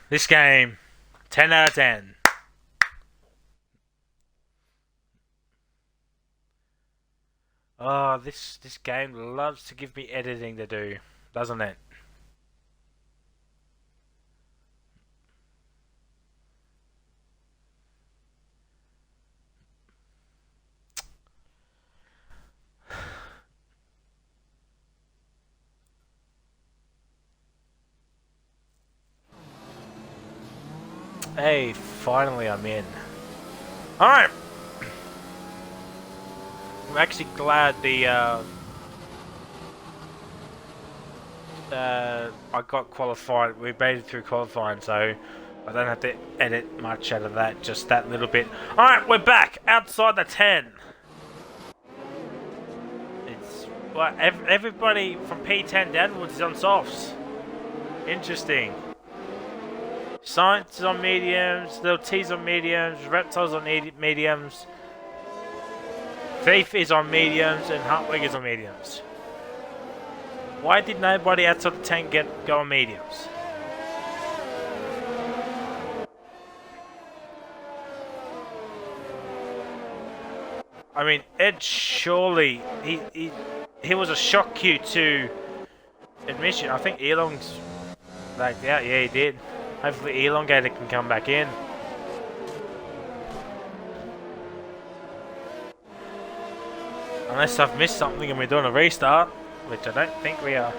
This game, 10 out of 10. Oh, this game loves to give me editing to do, doesn't it? Hey, finally I'm in. Alright. I'm actually glad I got qualified. We made it through qualifying, so I don't have to edit much out of that, just that little bit. Alright, we're back outside the 10. It's well, everybody from P10 downwards is on softs. Interesting. Science is on mediums, Little T's on mediums, Reptiles on mediums, Thief is on mediums, and Hartwig is on mediums. Why did nobody outside the 10 go on mediums? I mean, Ed surely he was a shock cue to admission. I think Elong's backed out. Yeah, he did. Hopefully Elongator can come back in. Unless I've missed something and we're doing a restart, which I don't think we are.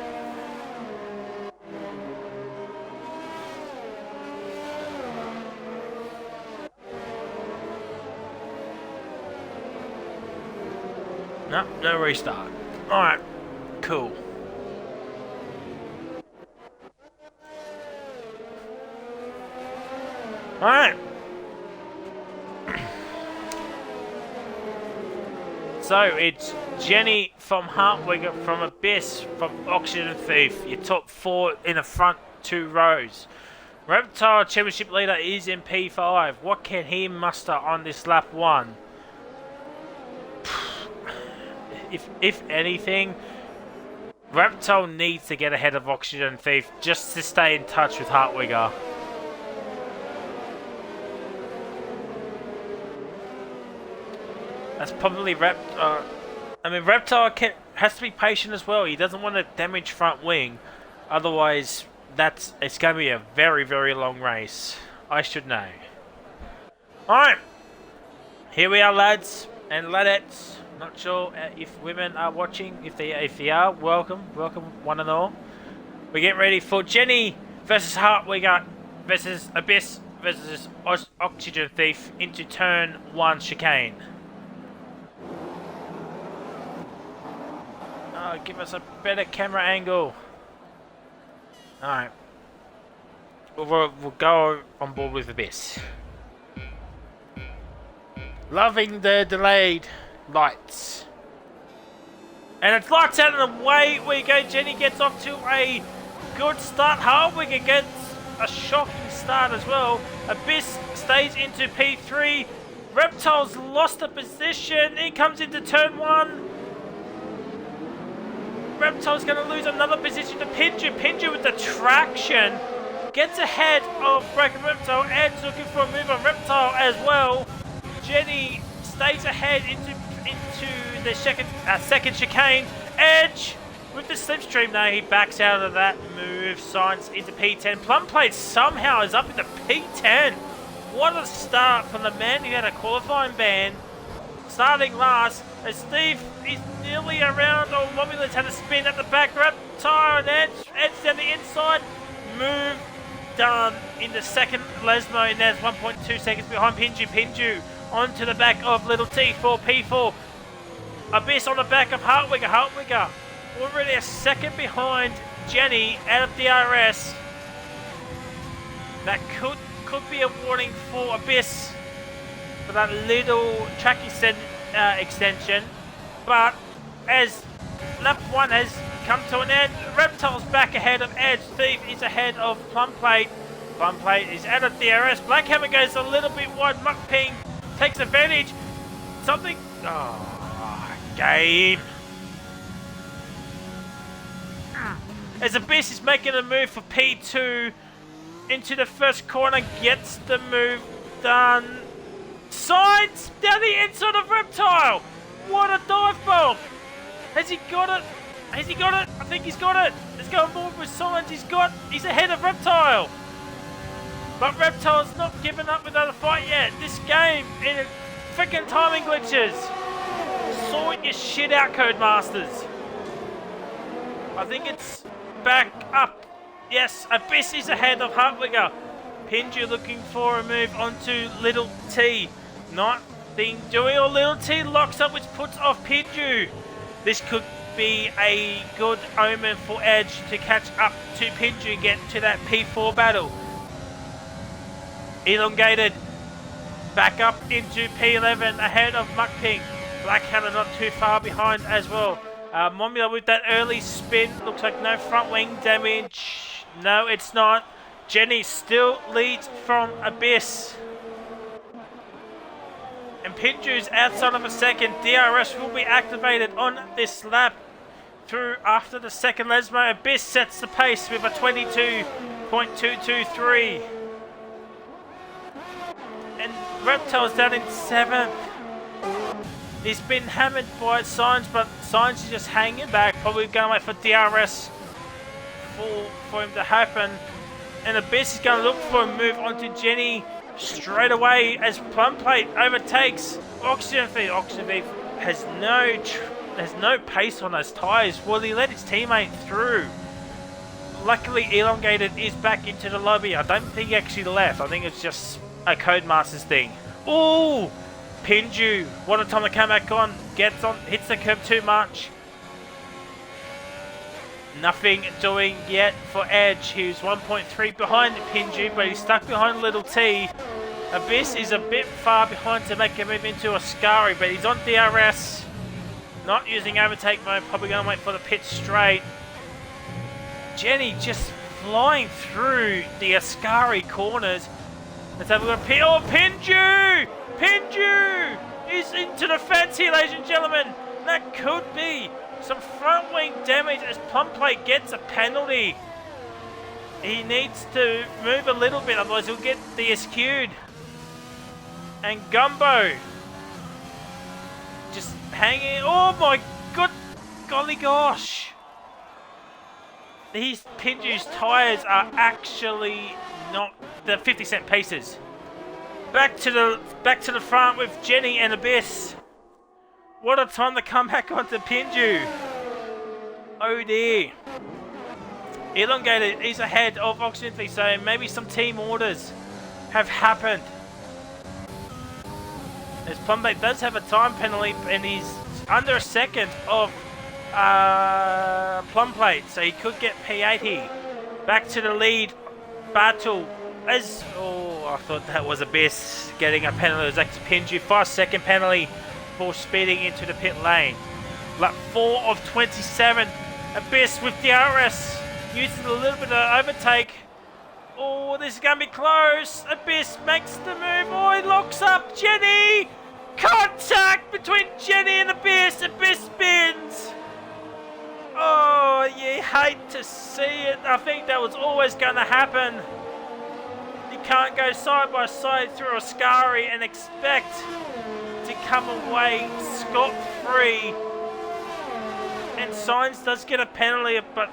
No, no restart. Alright, cool. Alright. So it's Jenny from Hartwig, from Abyss, from Oxygen Thief. Your top 4 in the front 2 rows. Reptile Championship leader is in P5. What can he muster on this lap 1? If anything, Reptile needs to get ahead of Oxygen Thief just to stay in touch with Hartwigger. That's probably Reptile has to be patient as well. He doesn't want to damage front wing. Otherwise, it's going to be a very, very long race. I should know. Alright. Here we are, lads and ladettes. Not sure if women are watching. If they are, welcome one and all. We're getting ready for Jenny versus Hartwigger versus Abyss versus Oxygen Thief into turn 1 chicane. Give us a better camera angle. Alright. We'll go on board with Abyss. Loving the delayed lights. And it's lights out and away we go. Jenny gets off to a good start. Hartwigger gets a shocking start as well. Abyss stays into P3. Reptile's lost a position. He comes into turn 1. Reptile's going to lose another position to Pinju. Pinju with the traction gets ahead of Broken Reptile. Ed's looking for a move on Reptile as well. Jenny stays ahead into the second chicane. Edge with the slipstream. Now he backs out of that move. Science into P10. Plum Plate somehow is up into P10. What a start from the man who had a qualifying ban. Starting last, as Steve is nearly around. Oh, Romulus had a spin at the back. Reptile and Edge down the inside. Move done in the second Lesmo, and there's 1.2 seconds behind Pinju. Pinju onto the back of Little T for P4. Abyss on the back of Hartwigger. Hartwigger already a second behind Jenny out of DRS. That could be a warning for Abyss for that little track extension. But as lap 1 has come to an end, Reptile's back ahead of Edge. Thief is ahead of Plum Plate. Plum Plate is out of DRS. Blackhammer goes a little bit wide. Muck Ping takes advantage. Something. Oh, game. As Abyss is making a move for P2 into the first corner, gets the move done. Signs down the inside of Reptile. What a dive bomb. Has he got it? Has he got it? I think he's got it. Let's go on board with Signs. He's ahead of Reptile. But Reptile's not given up without a fight yet. This game, in freaking timing glitches. Sort your shit out, Codemasters. I think it's back up. Yes, Abyss is ahead of Hartwigger. Pinju looking for a move onto Little T. Nothing doing, or Little T locks up, which puts off Pinju. This could be a good omen for Edge to catch up to Pinju and get to that P4 battle. Elongated back up into P11 ahead of Muckping. Black Hammer not too far behind as well. Momula with that early spin. Looks like no front wing damage. No, it's not. Jenny still leads from Abyss. And Pinju's outside of a second. DRS will be activated on this lap. Through after the second Lesmo. Abyss sets the pace with a 22.223. And Reptile's down in 7th. He's been hammered by Signs, but Signs is just hanging back. Probably going to wait for DRS for him to happen. And Abyss is going to look for a move onto Jenny straight away as Plumplate overtakes Oxygen Thief. Oxygen Thief has no pace on those tyres. Well, he let his teammate through. Luckily, Elongated is back into the lobby. I don't think he actually left. I think it's just a Codemasters thing. Ooh! Pinju, what a time to come back on. Gets on, hits the curb too much. Nothing doing yet for Edge. He was 1.3 behind Pinju, but he's stuck behind Little T. Abyss is a bit far behind to make a move into Ascari, but he's on DRS. Not using overtake mode, probably going to wait for the pit straight. Jenny just flying through the Ascari corners. Let's have a look at Pin. Oh, Pinju! Pinju is into the fence here, ladies and gentlemen. That could be some front wing damage as Plumplate gets a penalty. He needs to move a little bit, otherwise he'll get DSQ'd. And Gumbo just hanging. Oh my god, golly gosh. These Pinju's tyres are actually not the 50-cent pieces. Back to the front with Jenny and Abyss. What a time to come back onto Pinju. Oh dear. Elongated is ahead of Oxygen Thief, so maybe some team orders have happened. As Plumplate does have a time penalty and he's under a second of Plumplate, so he could get P80. Back to the lead battle. I thought that was Abyss getting a penalty. It was actually Pinju. 5-second penalty for speeding into the pit lane. Lap 4 of 27. Abyss with DRS. Using a little bit of overtake. Oh, this is going to be close. Abyss makes the move. Oh, he locks up Jenny. Contact between Jenny and Abyss. Abyss spins. Oh, you hate to see it. I think that was always going to happen. You can't go side by side through Ascari and expect to come away scot-free. And Signs does get a penalty, but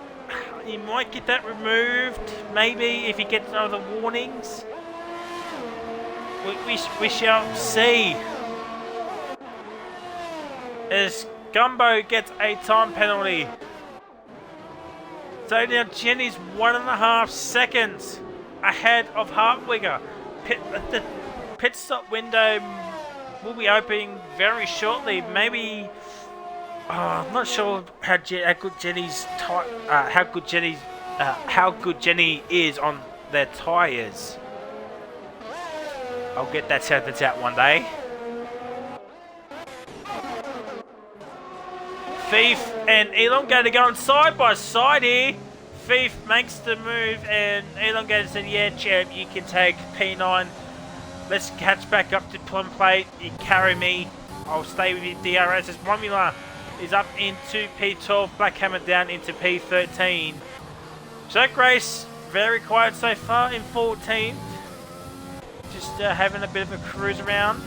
he might get that removed, maybe, if he gets other warnings. We shall see. As Gumbo gets a time penalty. So now Jenny's 1.5 seconds ahead of Hartwigger. The pit stop window will be opening very shortly. Maybe I'm not sure how good Jenny is on their tyres. I'll get that sentence out one day. Thief and Elongated going side by side here. Thief makes the move and Elongated said, yeah, champ, you can take P9. Let's catch back up to Plumplate. You carry me. I'll stay with you, DRS. As Formula is up into P12. Black Hammer down into P13. Jack Race, very quiet so far in 14th. Just having a bit of a cruise around.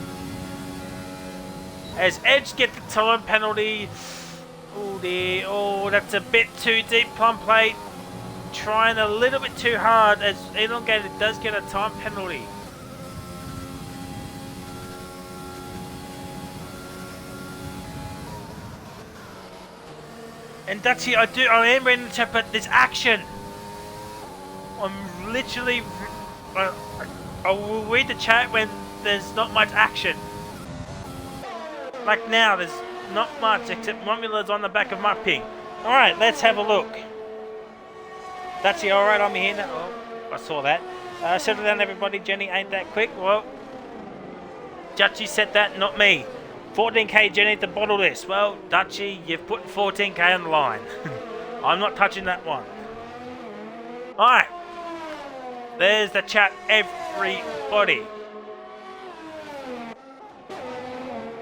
As Edge get the time penalty. Oh dear, oh that's a bit too deep. Plumplate trying a little bit too hard as Elongated does get a time penalty. And that's it, I am ready to chat, but there's action. I'm literally Well, I will read the chat when there's not much action. Like now, there's not much except Romula's on the back of my ping. Alright, let's have a look. That's the alright on me here now. Oh, I saw that. Settle down everybody, Jenny ain't that quick. Well, Dutchy said that, not me. 14k Jenny to bottle this. Well, Dutchy, you've put 14k on the line. I'm not touching that one. Alright. There's the chat, everybody.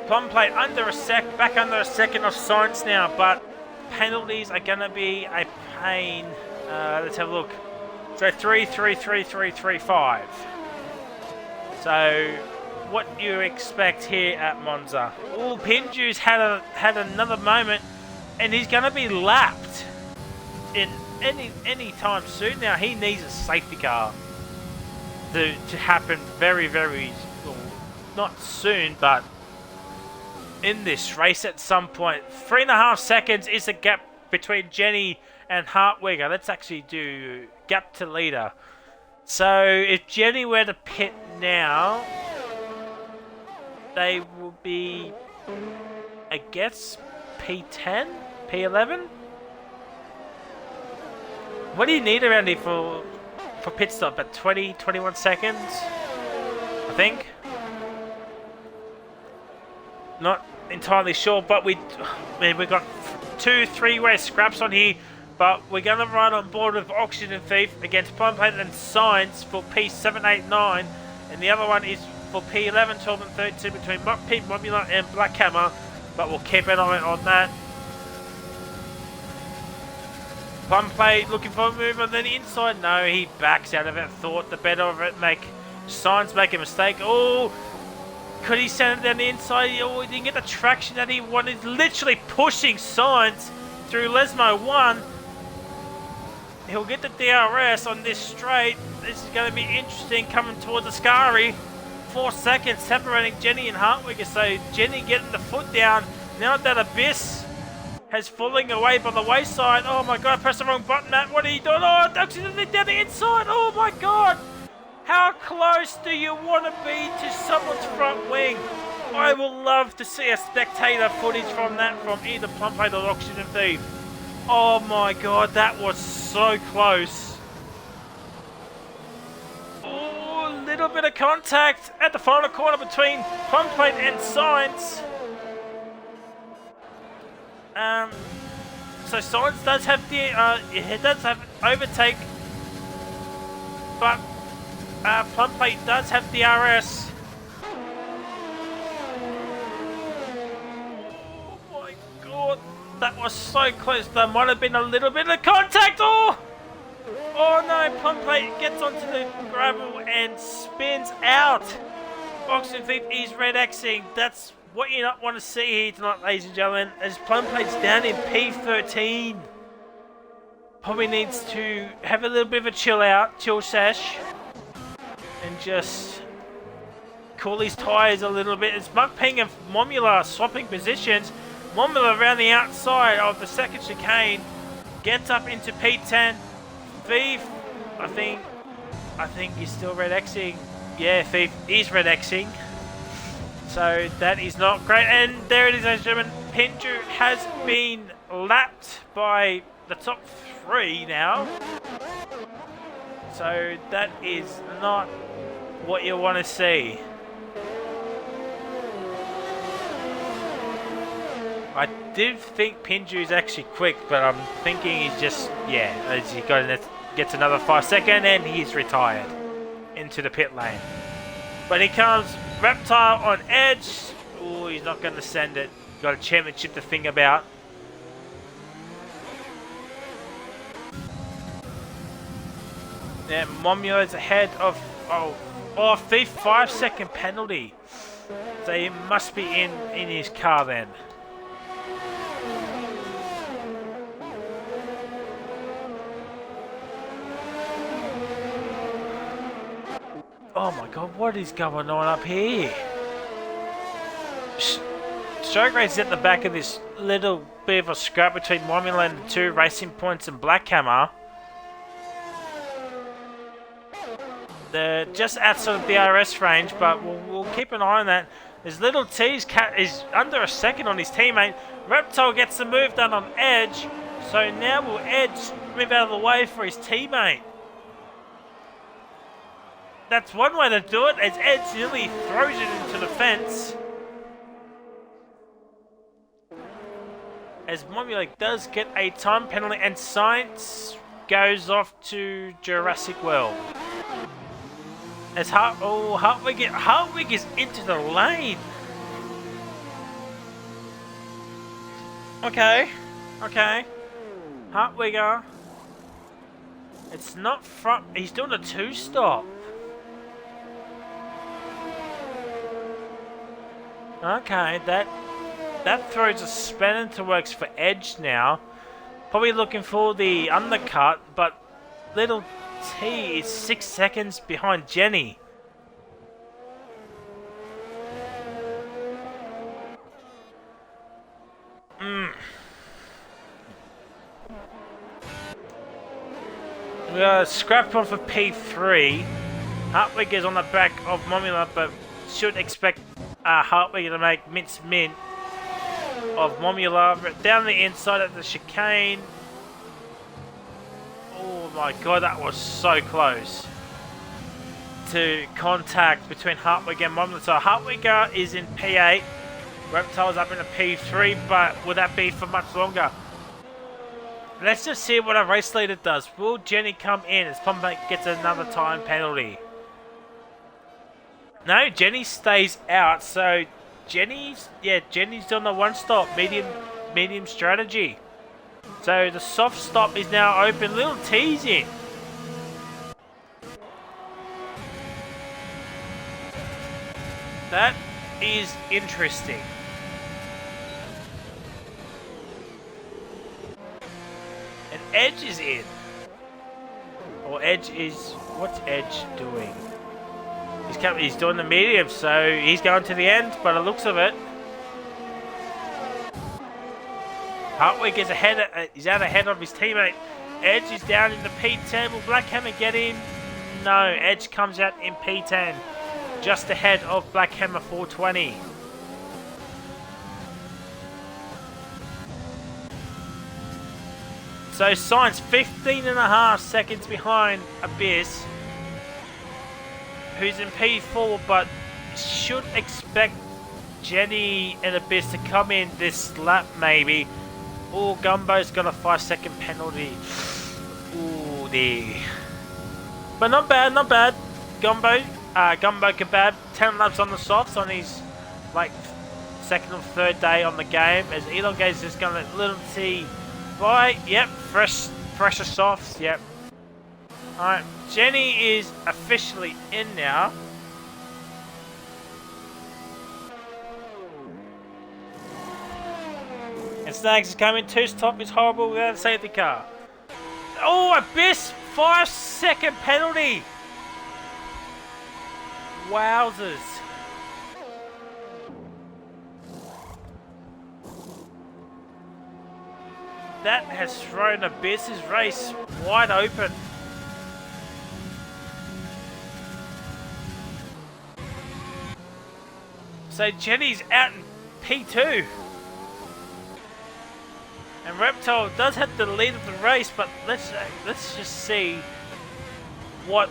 Plum plate under a sec, back under a second of science now, but penalties are going to be a pain. Let's have a look. So 3, 3, 3, 3, 3, 5. So what do you expect here at Monza? Oh, Pinju's had another moment, and he's going to be lapped in any time soon. Now he needs a safety car to happen very, very, well, not soon, but in this race at some point. 3.5 seconds is the gap between Jenny and Hartwigger. Let's actually do gap to leader. So if Jenny were to pit now, they will be, I guess, P10, P11. What do you need around here for pit stop? At 20, 21 seconds, I think. Not entirely sure, but we've got 2 3-way scraps on here, but we're going to ride on board with Oxygen Thief against Plum Plate and Science for P7, 8, 9, and the other one is for P11, 12 and 13 between Pink Mobula and Black Hammer, but we'll keep an eye on that. Plum Plate looking for a move on the inside. No, he backs out of it. Thought the better of it. Science make a mistake. Oh, could he send it down the inside? Oh, he didn't get the traction that he wanted. Literally pushing Science through Lesmo 1. He'll get the DRS on this straight. This is going to be interesting coming towards Ascari. 4 seconds separating Jenny and Hartwigger. So Jenny getting the foot down. Now that Abyss has fallen away by the wayside. Oh my god, I pressed the wrong button, Matt. What are you doing? Oh, accidentally down the inside. Oh my god. How close do you want to be to someone's front wing? I will love to see a spectator footage from that from either Plum Plate or Oxygen Thief. Oh my god, that was so close. Oh, a little bit of contact at the final corner between Plum Plate and Science. So Science does have the it does have overtake, but Plum Plate does have the RS. Oh my god, that was so close. There might have been a little bit of contact. Oh no, Plum Plate gets onto the gravel and spins out. Oxygen Thief is red Xing. That's what you not want to see here tonight, ladies and gentlemen, as Plum Plate's down in P13. Probably needs to have a little bit of a chill sesh, and just cool his tyres a little bit. It's Mugping and Momula swapping positions. Momula around the outside of the second chicane gets up into P10. Thief, I think he's still red Xing. Yeah, Thief is red Xing. So that is not great. And there it is, ladies and gentlemen. Pinju has been lapped by the top 3 now. So that is not what you want to see. I did think Pinju's actually quick, but I'm thinking he's just, yeah, as he gets another 5 seconds and he's retired into the pit lane. But he comes Reptile on edge. Oh, he's not going to send it. Got a championship to think about. Yeah, Momio is ahead of Thief, 5 second penalty. So he must be in his car then. Oh my god, what is going on up here? Stroke Race is at the back of this little bit of a scrap between Momula and the 2 Racing Points and Black Hammer. They're just outside of the DRS range, but we'll keep an eye on that. His little T's cat is under a second on his teammate. Reptile gets the move done on Edge, so now will Edge move out of the way for his teammate. That's one way to do it, as Edge nearly throws it into the fence. As Momulek does get a time penalty, and Science goes off to Jurassic World. As Hartwig is into the lane. Okay. Hartwigger. It's not front. He's doing a 2-stop. Okay, that throws a span into works for Edge now. Probably looking for the undercut, but little T is 6 seconds behind Jenny. We got a scrap on for P3. Hartwig is on the back of Momula, but should expect Hartwig to make mint of Momula. Down the inside of the chicane. Oh my god, that was so close to contact between Hartwig and Momula. So Hartwig is in P8. Reptile's up in a P3, but will that be for much longer? Let's just see what our race leader does. Will Jenny come in as Pombeck gets another time penalty? No, Jenny stays out. So Jenny's on the 1-stop medium strategy. So the soft stop is now open. Little T's in. That is interesting. And Edge is in. Or Edge is... What's Edge doing? He's doing the medium, so he's going to the end, by the looks of it. Hartwig is he's out ahead of his teammate. Edge is down in the P10. Will Blackhammer get in? No, Edge comes out in P10. Just ahead of Blackhammer 420. So Science 15.5 seconds behind Abyss, who's in P4, but should expect Jenny and Abyss to come in this lap maybe. Oh, Gumbo's got a 5-second penalty. Ooh, there. But not bad. Gumbo Kebab, 10 laps on the softs on his second or third day on the game. As Elongate's just going to let Little T by. Yep, fresher softs. Yep. Alright, Jenny is officially in now. And Snags is coming. 2-stop is horrible without a safety car. Oh, Abyss! 5-second penalty! Wowzers. That has thrown Abyss's race wide open. So Jenny's out in P2. And Reptile does have the lead of the race, but let's just see what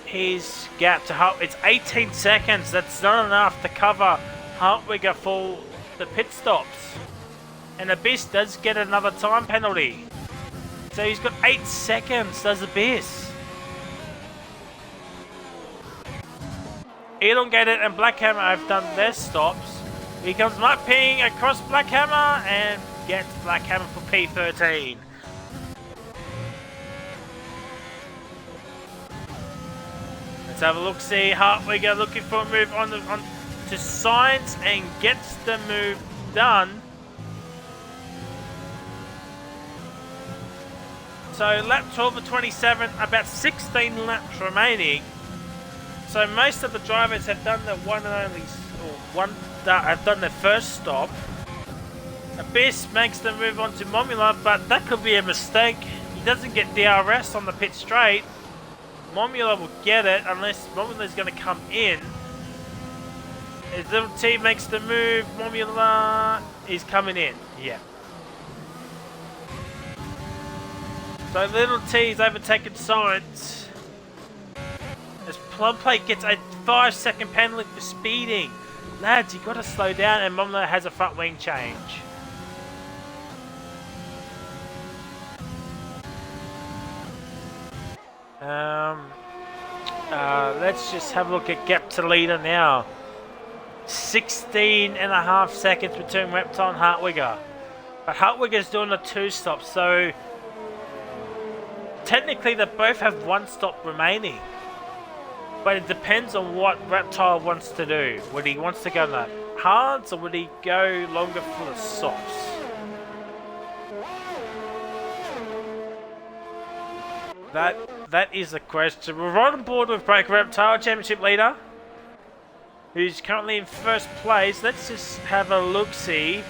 his gap to Hart. It's 18 seconds. That's not enough to cover Hartwigger for the pit stops. And Abyss does get another time penalty. So he's got 8 seconds, does Abyss. Elongated and Blackhammer have done their stops. Here comes Mupping across Blackhammer and gets Blackhammer for P13. Let's have a look, see Hartwigger looking for a move on to Science and gets the move done. So lap 12 of 27, about 16 laps remaining. So most of the drivers have done the have done their first stop. Abyss makes the move on to Momula, but that could be a mistake. He doesn't get DRS on the pit straight. Momula will get it unless Momula's going to come in. His little T makes the move. Momula is coming in. Yeah. So little T's overtaken Science. As Plumplate gets a 5-second penalty for speeding. Lads, you got to slow down, and Momula has a front wing change. Let's just have a look at gap to leader now. 16.5 seconds between Reptile and Hartwigger. But Hartwigger's doing the 2 stops, so technically they both have 1 stop remaining. But it depends on what Reptile wants to do. Would he wants to go on the hards, or would he go longer for the softs? That is the question. We're right on board with Break Reptile, Championship leader, who's currently in 1st place. Let's just have a look-see.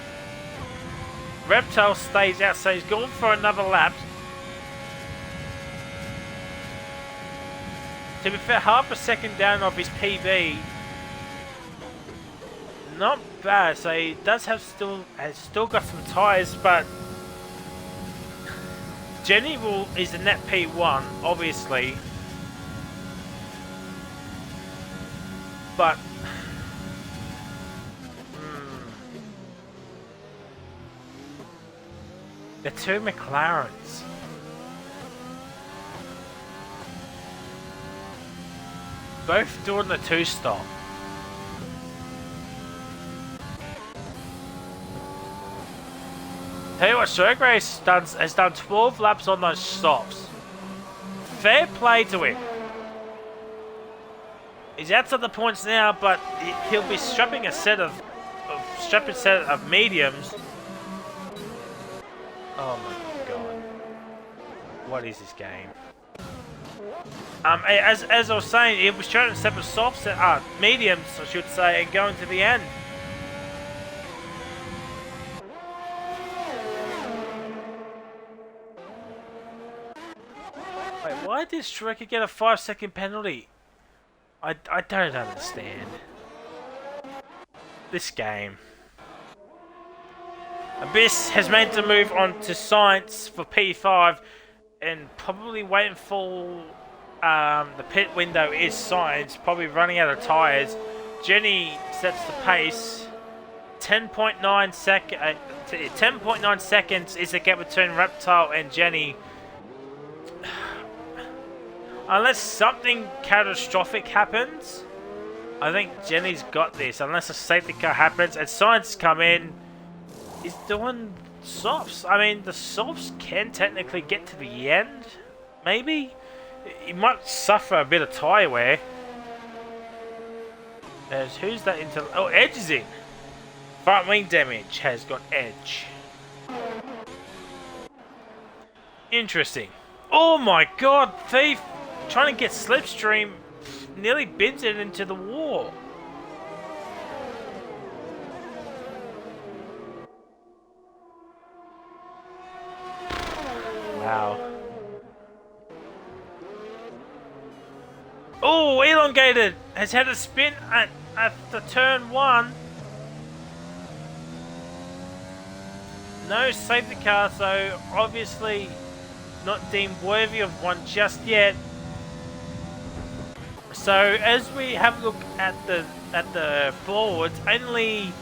Reptile stays out, so he's gone for another lap. To be fair, half a second down off his PB. Not bad. So he does have has still got some tyres, but Jenny is a net P1, obviously. But the 2 McLarens. Both doing the 2 stop. Tell you what, Shergrace has done 12 laps on those stops. Fair play to him. He's outside the points now, but he'll be strapping a set of mediums. Oh my god! What is this game? As I was saying, it was trying to set of softs, mediums, I should say, and going to the end. Wait, why did Striker get a 5-second penalty? I don't understand this game. Abyss has made the move on to Science for P5, and probably waiting for the pit window is Science, probably running out of tyres. Jenny sets the pace. 10.9 seconds is the gap between Reptile and Jenny. Unless something catastrophic happens, I think Jenny's got this. Unless a safety car happens and Science come in, he's doing softs. I mean, the softs can technically get to the end, maybe. He might suffer a bit of tyre wear. Who's that into? Oh, Edge is in. Front wing damage has got Edge. Interesting. Oh my god, Thief trying to get Slipstream, nearly bins it into the wall. Wow. Oh, Elongated has had a spin at the turn 1. No safety car, so obviously not deemed worthy of one just yet. So as we have a look at the forwards, only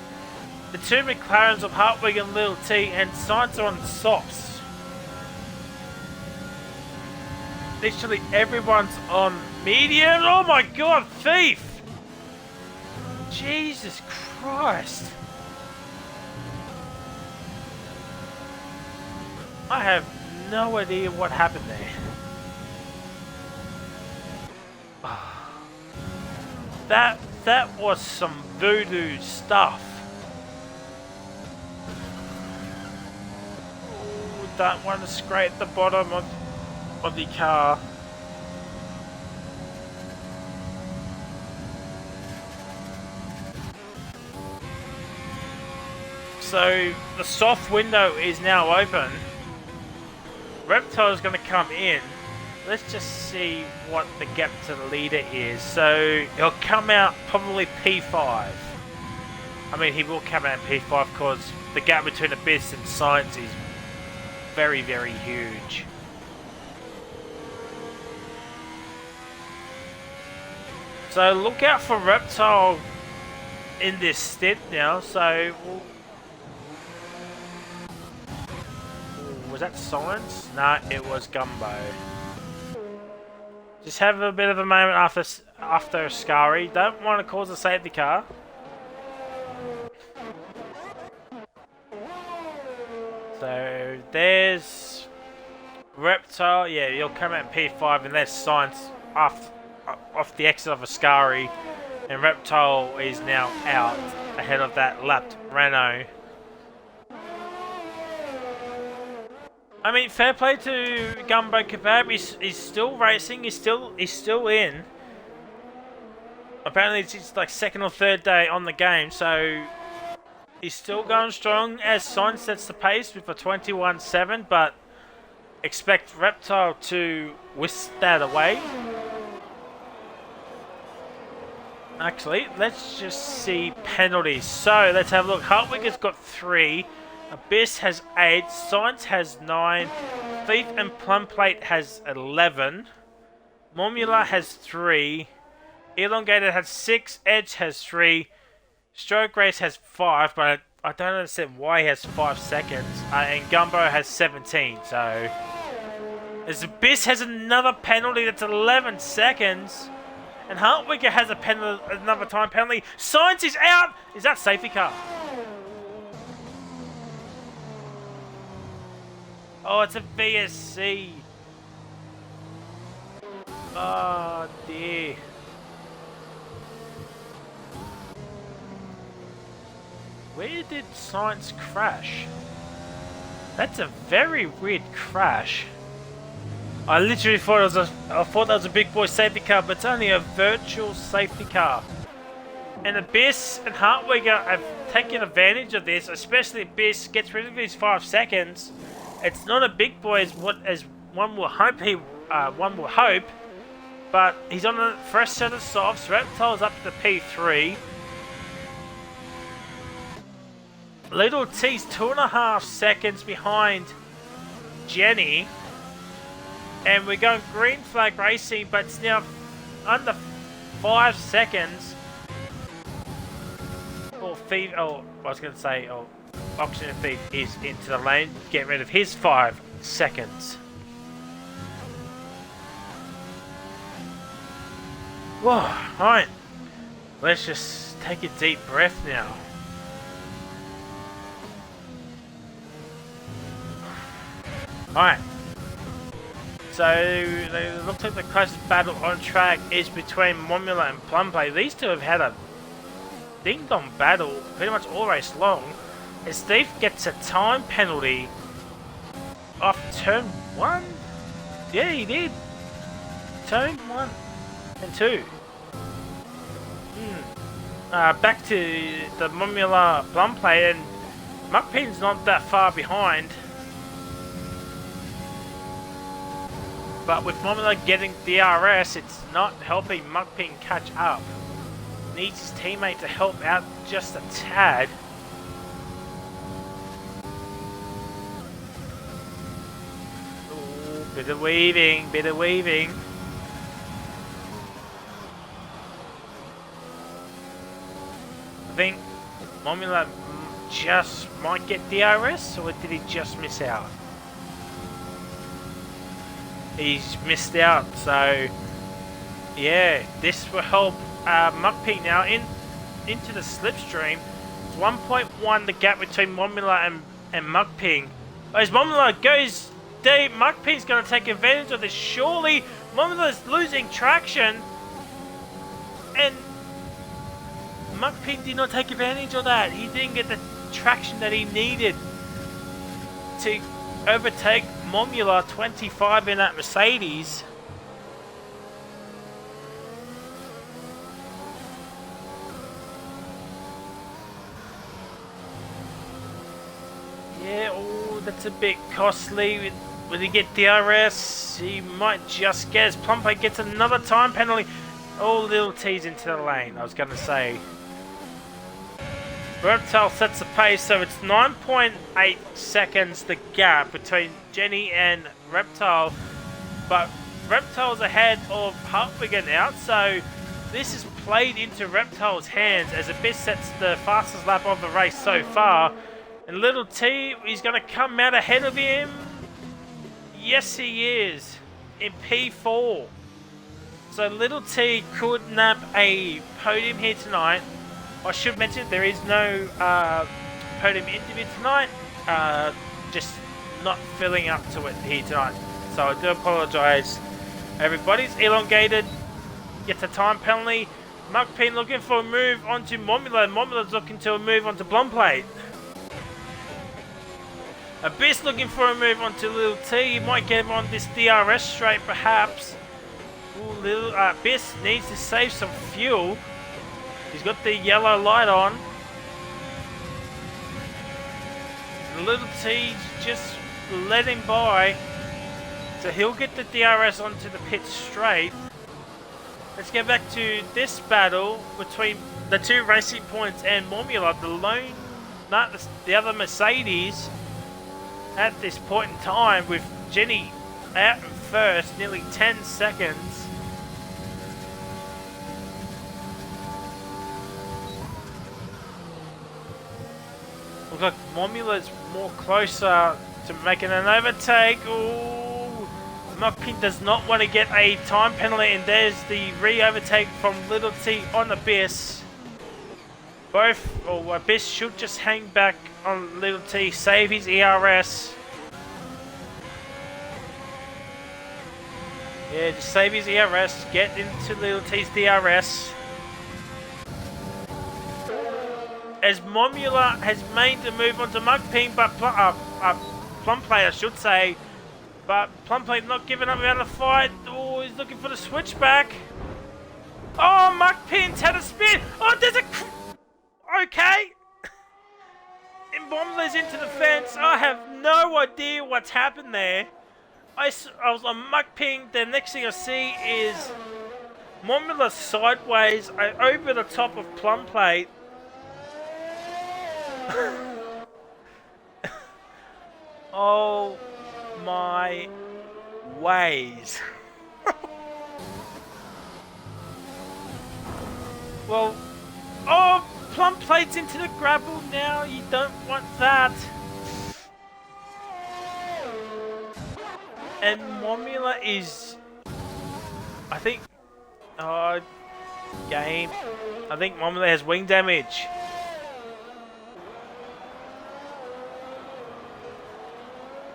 the 2 McLarens of Hartwig and Little T and Science are on softs. Literally everyone's on medium. Oh my god, Thief! Jesus Christ. I have no idea what happened there. That was some voodoo stuff. Ooh, don't want to scrape the bottom of the car. So the soft window is now open. Reptile is going to come in. let's just see what the gap to the leader is. So he'll come out probably P5. I mean, he will come out P5 because the gap between Abyss and Science is very, very huge. So look out for Reptile in this stint now. So was that Science? No, it was Gumbo. Just have a bit of a moment after Scary. Don't want to cause a safety car. So there's Reptile. Yeah, he'll come out in P5, and there's Science off the exit of Ascari, and Reptile is now out ahead of that lapped Renault. I mean, fair play to Gumbo Kebab. He's still racing. He's still in. Apparently, it's just like second or third day on the game, so he's still going strong as Science sets the pace with a 21.7. But expect Reptile to whisk that away. Actually, let's just see penalties. So let's have a look. Hartwig has got 3. Abyss has 8, Science has 9, Thief and Plumplate has 11, Formula has 3, Elongated has 6, Edge has 3, Stroke Race has 5, but I don't understand why he has 5 seconds, and Gumbo has 17, so as Abyss has another penalty that's 11 seconds, and Hartwigger has another time penalty. Science is out! Is that safety car? Oh, it's a VSC. Oh, dear. Where did Science crash? That's a very weird crash. I literally thought that was a big boy safety car, but it's only a virtual safety car. And Abyss and Hartwigger have taken advantage of this, especially Abyss gets rid of his 5 seconds. It's not a big boy as one will hope, but he's on a fresh set of softs. Reptile's up to P3. Little T's 2.5 seconds behind Jenny, and we're going green flag racing, but it's now under 5 seconds. Or Thief, I was going to say, Oxygen Thief is into the lane. Get rid of his 5 seconds. Whoa, alright. Let's just take a deep breath now. Alright. So, it looks like the closest battle on track is between Formula and Plumplay. These two have had a ding-dong battle pretty much all race long. As Steve gets a time penalty off turn 1? Yeah, he did. Turn 1 and 2. Back to the Formula Plumplay, and Muckpin's not that far behind. But with Formula getting DRS, it's not helping Muckpin catch up. Needs his teammate to help out just a tad. Ooh, bit of weaving. I think Formula just might get DRS, or did he just miss out? He's missed out, so yeah, this will help Muckpin now into the slipstream. It's 1.1 the gap between Formula and Muckpin. As Formula goes deep, Muckpin's going to take advantage of this. Surely Formula's losing traction, and Muckpin did not take advantage of that. He didn't get the traction that he needed to overtake Formula 25 in that Mercedes. Yeah, oh, that's a bit costly. Will he get DRS? He might just get. As Plumplate gets another time penalty. All little T's into the lane, I was going to say. Reptile sets the pace, so it's 9.8 seconds the gap between Jenny and Reptile. But Reptile's ahead of Hartwig now, so this is played into Reptile's hands as Abyss sets the fastest lap of the race so far. And Little T, he's going to come out ahead of him. Yes, he is. In P4. So Little T could nab a podium here tonight. I should mention there is no podium interview tonight. Just not filling up to it here tonight. So I do apologise. Everybody's elongated. Gets a time penalty. Mugpin looking for a move onto Momula. Momula's looking to a move onto Blumplate. Abyss looking for a move onto Little T. He might get him on this DRS straight perhaps. Ooh, Little Abyss needs to save some fuel. He's got the yellow light on. Little T just let him by. So he'll get the DRS onto the pit straight. Let's get back to this battle between the two Racing Points and Formula. The other Mercedes at this point in time with Jenny out first, nearly 10 seconds. Looks like Formula's more closer to making an overtake. Ooh, Mugpin does not want to get a time penalty, and there's the re-overtake from Little T on Abyss. Abyss should just hang back on Little T, save his ERS. Yeah, just save his ERS, get into Little T's DRS. As Momula has made the move onto Mugpin, but Plumplate, I should say. But Plumplate not giving up without a fight. Oh, he's looking for the switchback. Oh, Mugpin's had a spin. Oh, there's a... Okay. And Momula's into the fence. I have no idea what's happened there. I was on Mugpin. The next thing I see is Momula sideways over the top of Plumplate. Oh my ways. Well, oh, Plumplate's into the gravel now. You don't want that. And Momula is, I think, game. I think Momula has wing damage.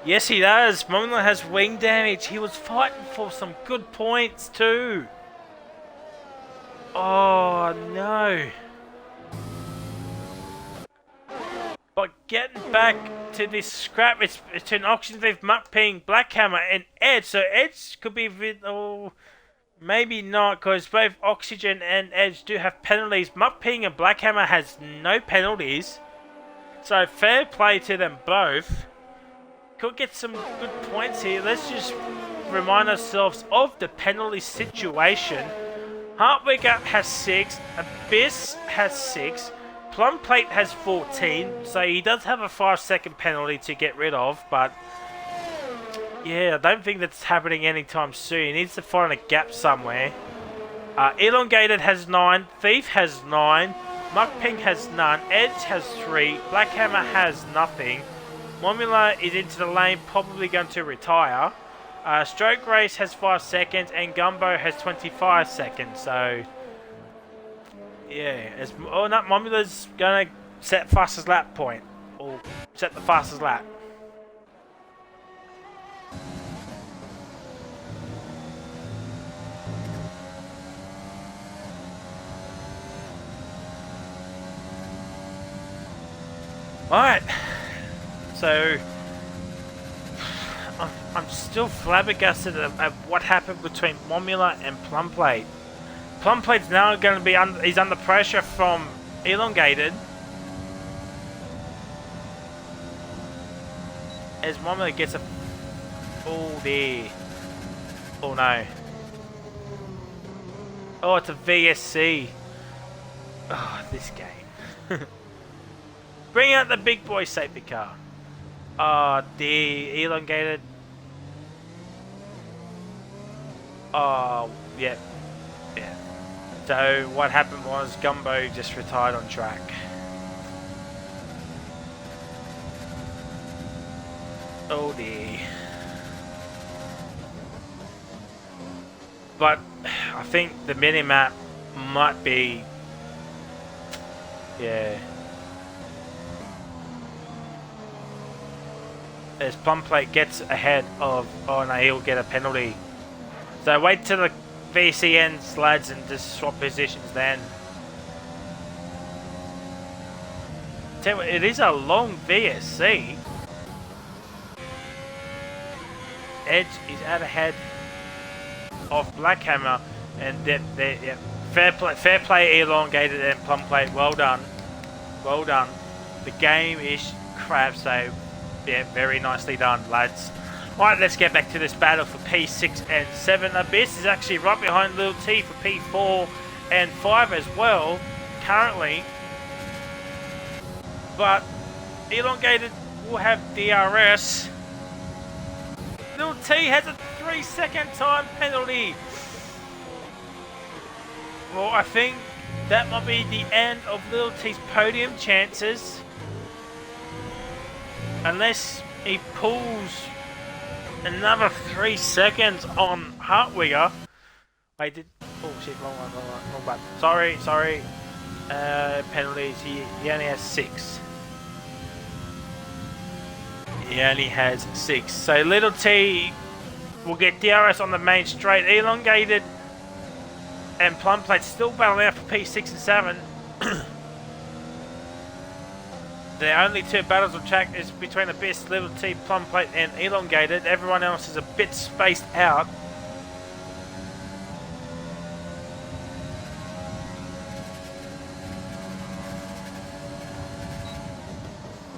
Yes, he does. Momula has wing damage. He was fighting for some good points too. Oh no. But getting back to this scrap, it's an auction with Mugpin, Blackhammer, and Edge. So Edge could be with, oh, maybe not, because both Oxygen and Edge do have penalties. Mugpin and Blackhammer has no penalties. So fair play to them both. Could get some good points here. Let's just remind ourselves of the penalty situation. Hartwigger has 6, Abyss has 6, Plumplate has 14, so he does have a 5-second penalty to get rid of, but yeah, I don't think that's happening anytime soon. He needs to find a gap somewhere. Elongated has 9, Thief has 9, Mugpin has none, Edge has 3, Blackhammer has nothing. Momula is into the lane, probably going to retire. Stroke Race has 5 seconds, and Gumbo has 25 seconds. So, yeah, Momula's going to set fastest lap point, or set the fastest lap. All right. So, I'm still flabbergasted at what happened between Momula and Plumplate. Plumplate's now going to be he's under pressure from Elongated. As Momula gets a Oh dear. Oh no. Oh, it's a VSC. Oh, this game. Bring out the big boy safety car. Oh dear, elongated. Oh, yeah. Yeah. So what happened was Gumbo just retired on track. Oh dear. But I think the mini-map might be... Yeah. As Plumplate gets ahead of... Oh no, he'll get a penalty. So wait till the VC ends, lads, and just swap positions then. Tell you what, it is a long VSC. Edge is out ahead of Blackhammer, and yeah, fair play, elongated and Plumplate. Well done, well done. The game is crap, so yeah, very nicely done, lads. Alright, let's get back to this battle for P6 and 7. Abyss is actually right behind Little T for P4 and 5 as well, currently. But elongated will have DRS. Little T has a 3-second time penalty. Well, I think that might be the end of Little T's podium chances. Unless he pulls another 3 seconds on Hartwigger. Wait, did... Oh shit, wrong button. Sorry. Penalties, he only has 6. He only has 6. So Little T will get DRS on the main straight. Elongated and Plumplate still battling out for P6 and 7. The only 2 battles on track is between Abyss, Little T, Plumplate and Elongated. Everyone else is a bit spaced out.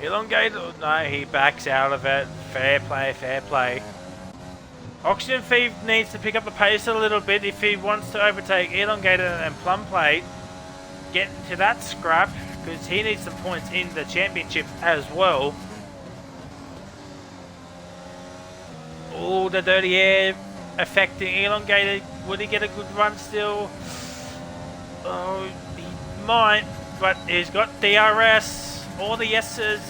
Elongated, no, he backs out of it. Fair play. Oxygen Thief needs to pick up the pace a little bit if he wants to overtake Elongated and Plumplate. Get to that scrap, because he needs some points in the championship as well. Oh, the dirty air affecting Elongated. Would he get a good run still? Oh, he might, but he's got DRS. All the yeses,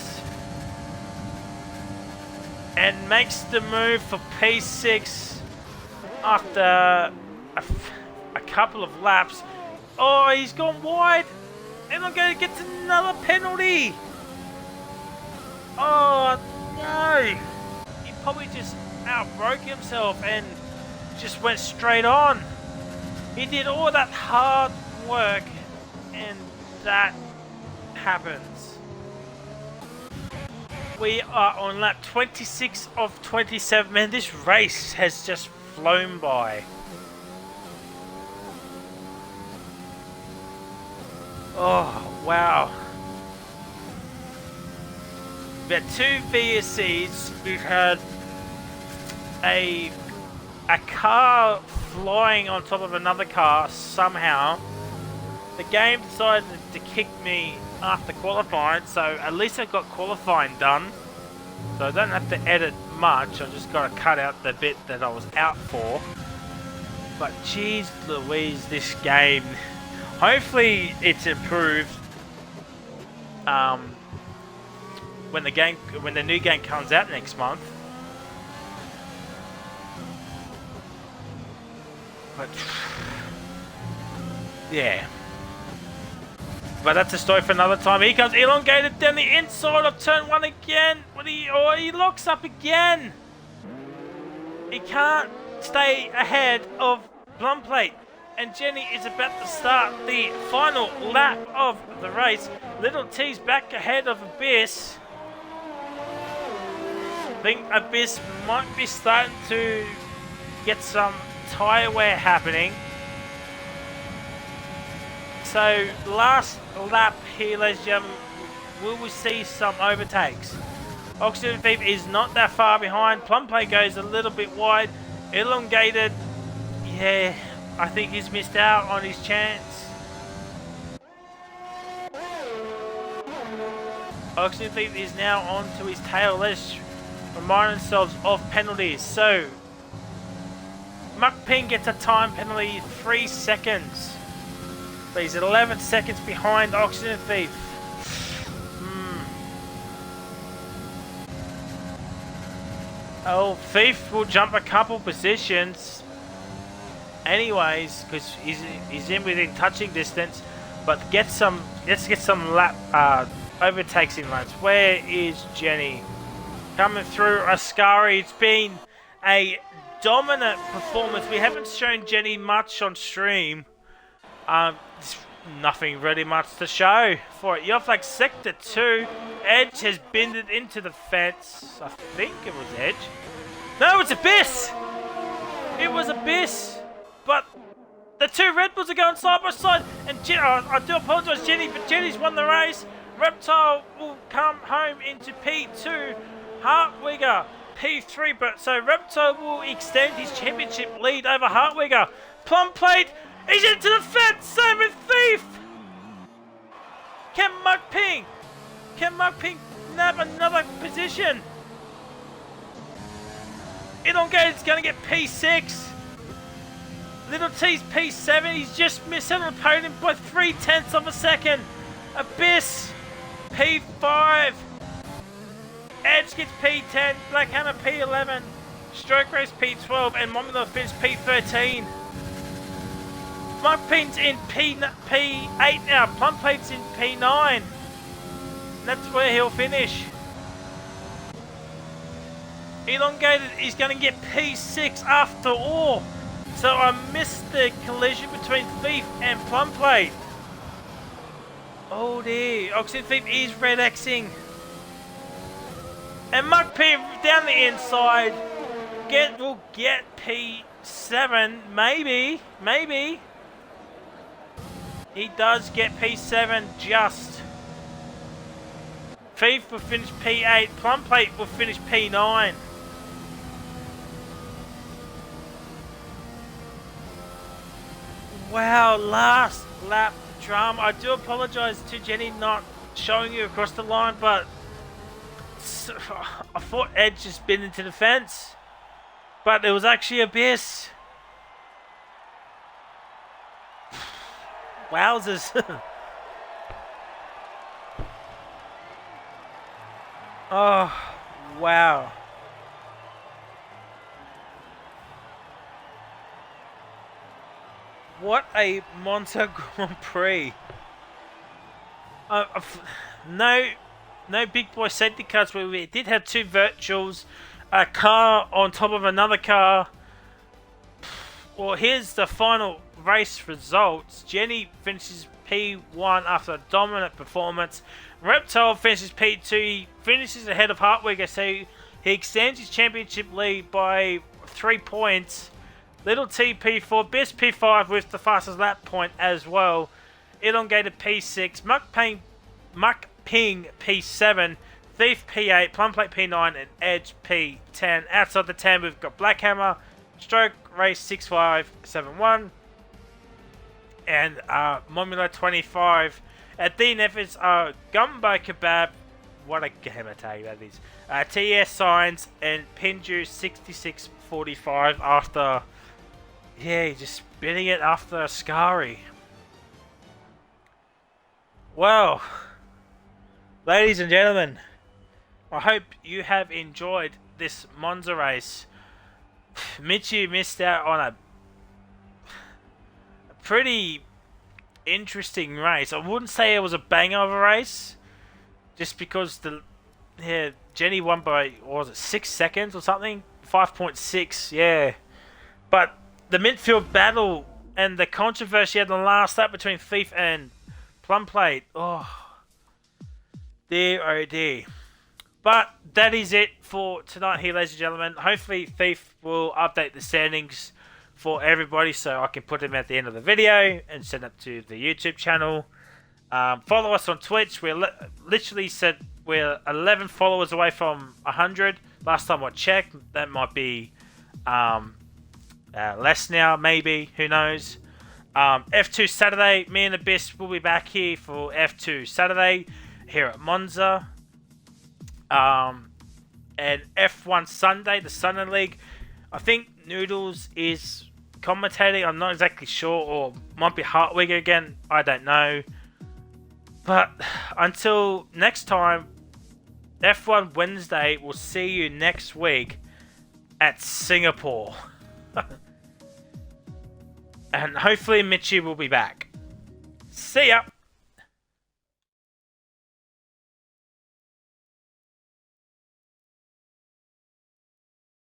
and makes the move for P6 after a couple of laps. Oh, he's gone wide. Elongated gets another penalty. Oh no, he probably just outbroke himself and just went straight on. He did all that hard work and that happens. We are on lap 26 of 27. Man, this race has just flown by. Oh, wow. We had 2 VSCs. We've had a car flying on top of another car somehow. The game decided to kick me after qualifying, so at least I got qualifying done, so I don't have to edit much. I just got to cut out the bit that I was out for. But geez Louise, this game, hopefully it's improved when the new game comes out next month. But yeah. But that's a story for another time. Here comes Elongated down the inside of turn 1 again. He locks up again. He can't stay ahead of Plumplate. And Jenny is about to start the final lap of the race. Little T's back ahead of Abyss. I think Abyss might be starting to get some tyre wear happening. So last lap here, ladies and gentlemen, will we see some overtakes? Oxygen Thief is not that far behind. Plumplate goes a little bit wide. Elongated, yeah, I think he's missed out on his chance. Oxygen Thief is now on to his tail. Let's remind ourselves of penalties. So, Muck Ping gets a time penalty, 3 seconds. So he's 11 seconds behind Oxygen Thief. Oh, Thief will jump a couple positions anyways, because he's in within touching distance. But let's get some lap overtakes in laps. Where is Jenny? Coming through Ascari. It's been a dominant performance. We haven't shown Jenny much on stream. Nothing really much to show for it. You're off like Sector 2. Edge has bended into the fence. I think it was Edge. No, it's Abyss! It was Abyss! But the two Red Bulls are going side by side. And I do apologise, Jenny, but Jenny's won the race. Reptile will come home into P2. Hartwigger P3. But so Reptile will extend his championship lead over Hartwigger. Plumplate is into the fence. Same with Thief. Can Muck Ping nab another position? Elongated's going to get P6. Little T's P7. He's just missed out on the podium by 0.3 of a second. Abyss P5. Edge gets P10. Black Hammer P11. Stroke Race P12. And Momino finished P13. Muck Ping's in P8 now. Plumplate's in P9. That's where he'll finish. Elongated is going to get P6 after all. So I missed the collision between Thief and Plumplate. Oh dear. Oxygen Thief is red Xing. And Muck Ping down the inside will get P7. Maybe. He does get P7 just. Thief will finish P8. Plumplate will finish P9. Wow, last lap drama. I do apologise to Jenny not showing you across the line, but I thought Edge just been into the fence. But it was actually Abyss. Wowzers. Oh, wow. What a Monza Grand Prix. No big boy safety cars, but we did have two virtuals, a car on top of another car. Well, here's the final race results. Jenny finishes P1 after a dominant performance. Reptile finishes P2. He finishes ahead of Hartwigger, so he extends his championship lead by 3 points. Little T P4, Best P5 with the fastest lap point as well. Elongated P6, Muck Ping P7, Thief P8, Plumplate P9, and Edge P10. Outside the 10, we've got Black Hammer, Stroke Race 6571, and Momula 25. At DNFs are Gumbo Kebab, what a gamer tag that is. TS Signs and Pinju 6645 after. Yeah, just spinning it after Ascari. Well, ladies and gentlemen, I hope you have enjoyed this Monza race. Michu missed out on a pretty interesting race. I wouldn't say it was a banger of a race, just because Jenny won by, what was it, 6 seconds or something? 5.6, yeah. But the midfield battle and the controversy at the last lap between Thief and Plumplate. Oh dear. But that is it for tonight here, ladies and gentlemen. Hopefully Thief will update the standings for everybody so I can put them at the end of the video and send it to the YouTube channel. Follow us on Twitch. We're literally said we're 11 followers away from 100. Last time I checked, that might be less now, maybe. Who knows? F2 Saturday. Me and Abyss will be back here for F2 Saturday here at Monza. And F1 Sunday, the Sunday League. I think Noodles is commentating. I'm not exactly sure, or might be Hartwig again. I don't know. But until next time, F1 Wednesday. We'll see you next week at Singapore. And hopefully Mitchie will be back. See ya!